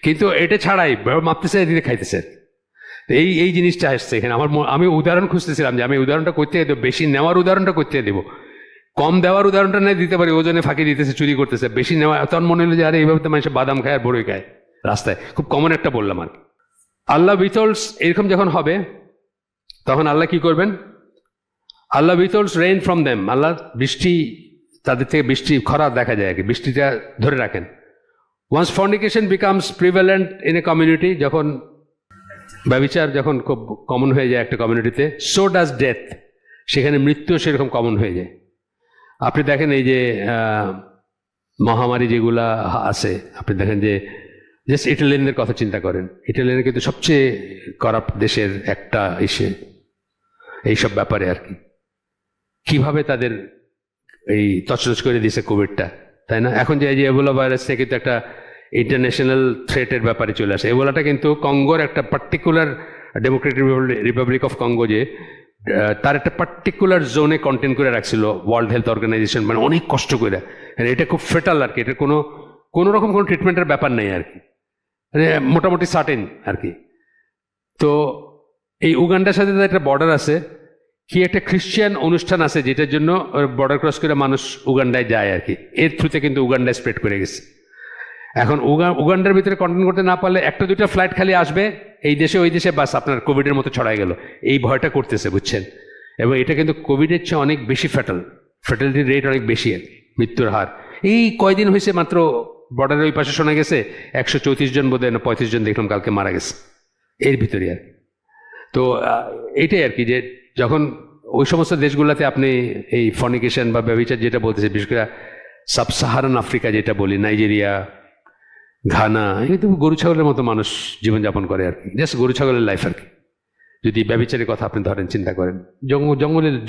কিন্তু এটা ছাড়াই মাপতেছে, এদিকে খাইতেছে। এই জিনিসটা আসছে এখানে। আমি উদাহরণ খুঁজতেছিলাম যে আমি উদাহরণটা করতে দেবো, বেশি নেওয়ার উদাহরণটা করতে দেবো, কম দেওয়ার উদাহরণটা না দিতে পারি, ওজনে ফাঁকি দিতেছে, চুরি করতেছে। বেশি নেওয়া তখন মনে হলো যে আরে এইভাবে তো মানুষ বাদাম খায় আর বড়ই খায় রাস্তায়, খুব কমন একটা বললাম আর কি। আল্লাহ উইথহোল্ডস, এরকম যখন হবে তখন আল্লাহ কি করবেন? আল্লাহ উইথহোল্ডস রেইন ফ্রম দেম, আল্লাহ বৃষ্টি, তাদের থেকে বৃষ্টি খরা দেখা যায় আর কি, বৃষ্টিটা ধরে রাখেন। Once fornication becomes prevalent in a community, যখন ব্যভিচার যখন খুব কমন হয়ে যায় একটা কমিউনিটিতে, সো ডাজ ডেথ, সেখানে মৃত্যুও সেরকম কমন হয়ে যায়। আপনি দেখেন এই যে মহামারী যেগুলা আছে, আপনি দেখেন যে জাস্ট ইটালিয়ানদের কথা চিন্তা করেন, ইটালিয়ান কিন্তু সবচেয়ে করাপ্ট দেশের একটা ইসে এইসব ব্যাপারে আর কি, কিভাবে তাদের এই তছনছ করে দিয়েছে কোভিডটা, তাই না? এখন যে এবোলা ভাইরাস থেকে কিন্তু একটা ইন্টারন্যাশনাল থ্রেটের ব্যাপারে চলে আসে। এবোলাটা কিন্তু কঙ্গোর একটা particular, Democratic Republic of Congo, যে তার একটা পার্টিকুলার জোনে কন্টেন করে রাখছিল ওয়ার্ল্ড হেলথ অর্গানাইজেশন, মানে অনেক কষ্ট করে। এটা খুব ফেটাল আর কি, এটা কোনো রকম কোনো ট্রিটমেন্টের ব্যাপার নেই আর কি, মোটামুটি সার্টেন আর কি। তো এই উগান্ডার সাথে একটা বর্ডার আছে, কি একটা খ্রিশ্চান অনুষ্ঠান আছে যেটার জন্য বর্ডার ক্রস করে মানুষ উগান্ডায় যায় আর কি, এর থ্রুতে কিন্তু উগান্ডায় স্প্রেড করে গেছে। এখন উগান্ডার ভিতরে কন্টেন্ট করতে না পারলে 1-2টা ফ্লাইট খালি আসবে এই দেশে ওই দেশে, বাস আপনার কোভিডের মতো ছড়াই গেল, এই ভয়টা করতেছে, বুঝছেন? এবং এটা কিন্তু কোভিডের চেয়ে অনেক বেশি ফ্যাটালিটি রেট অনেক বেশি, মৃত্যুর হার। এই কয়দিন হয়েছে মাত্র বর্ডারের ওই পাশে শোনা গেছে 134 জন বোধহয় না 35 জন দেখলাম কালকে মারা গেছে এর ভিতরে আর কি। তো এইটাই আর কি, যে যখন ওই সমস্ত দেশগুলোতে আপনি এই ফর্নিকেশন বা ব্যভিচার যেটা বলতেছে, বিশেষ করে সাব সাহারান আফ্রিকা যেটা বলি, নাইজেরিয়া, ঘানা, কিন্তু গরু ছাগলের মতো মানুষ জীবনযাপন করে আর কি, জাস্ট গরু ছাগলের লাইফ আর কি। যদি ব্যভিচারের কথা আপনি ধরেন, চিন্তা করেন,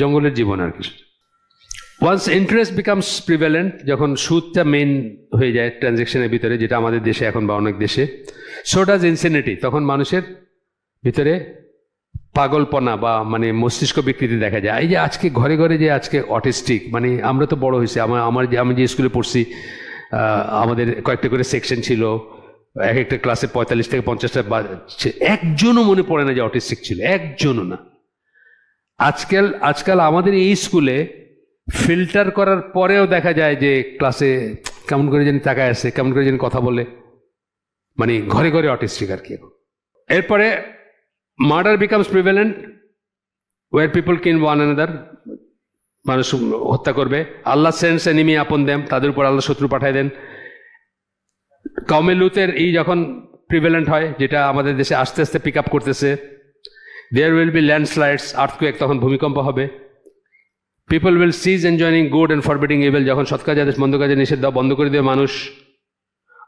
জঙ্গলের জীবন আর কি। ওয়ান্স ইন্টারেস্ট বিকামস প্রিভ্যালেন্ট, যখন সুদটা মেইন হয়ে যায় ট্রানজ্যাকশনের ভিতরে, যেটা আমাদের দেশে এখন বা অনেক দেশে, সো ডাজ ইনসেনিটি, তখন মানুষের ভিতরে পাগলপনা বা মানে মস্তিষ্ক বিকৃতি দেখা যায়। এই যে আজকে ঘরে ঘরে যে আজকে অটিস্টিক, মানে আমরা তো বড় হয়েছি, আমি যে স্কুলে পড়ছি আমাদের কয়েকটা করে সেকশন ছিল, এক একটা ক্লাসে 45 থেকে 50টা একজনও মনে পড়ে না যে অটিস্টিক ছিল, একজনও না। আজকাল আমাদের এই স্কুলে ফিল্টার করার পরেও দেখা যায় যে ক্লাসে কেমন করে জানি তাকায় আছে, কেমন করে জানি কথা বলে, মানে ঘরে ঘরে অটিস্টিক আর কি। এরপরে murder becomes prevalent, war people kill one another, মানুষ হত্যা করবে। Allah sends enemy upon them, তাদের উপর আল্লাহ শত্রু পাঠায় দেন। কওমে লুতের এই যখন প্রিভ্যালেন্ট হয়, যেটা আমাদের দেশে আস্তে আস্তে পিক আপ করতেছে, there will be landslides, earthquake, তখন ভূমিকম্প হবে। People will cease enjoying good and forbidding evil, যখন সৎ কাজ আদেশ মন্দ কাজে নিষেধ দেওয়া বন্ধ করে দেবে মানুষ,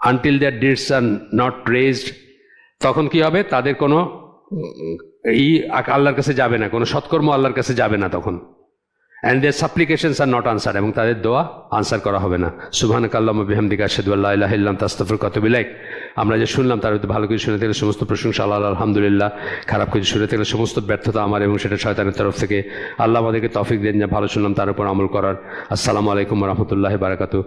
until their deeds are not raised, তখন কি হবে, তাদের কোনো আল্লাহর কাছে যাবে না, কোনো সৎকর্ম আল্লাহর কাছে যাবে না তখন। And their supplications are not answered, এবং তাদের দোয়া আনসার করা হবে না। সুবহানাকা আল্লাহুম্মা বিহামদিকা আশহাদু আল্লা ইলাহা ইল্লা আনতা আস্তাগফিরুকা ওয়া আতুবু ইলাইক। আমরা যে শুনলাম তার মধ্যে ভালো কিছু শুনে থাকলে সমস্ত প্রশংসা আল্লাহ, আলহামদুলিল্লাহ। খারাপ কিছু শুনে থাকলে সমস্ত ব্যর্থতা আমার, এবং সেটা শয়তানের তরফ থেকে। আল্লাহ আমাদেরকে তৌফিক দেন যা ভালো শুনলাম তার উপর আমল করার। আসসালামু আলাইকুম ওয়া রাহমাতুল্লাহি ওয়া বারাকাতুহু।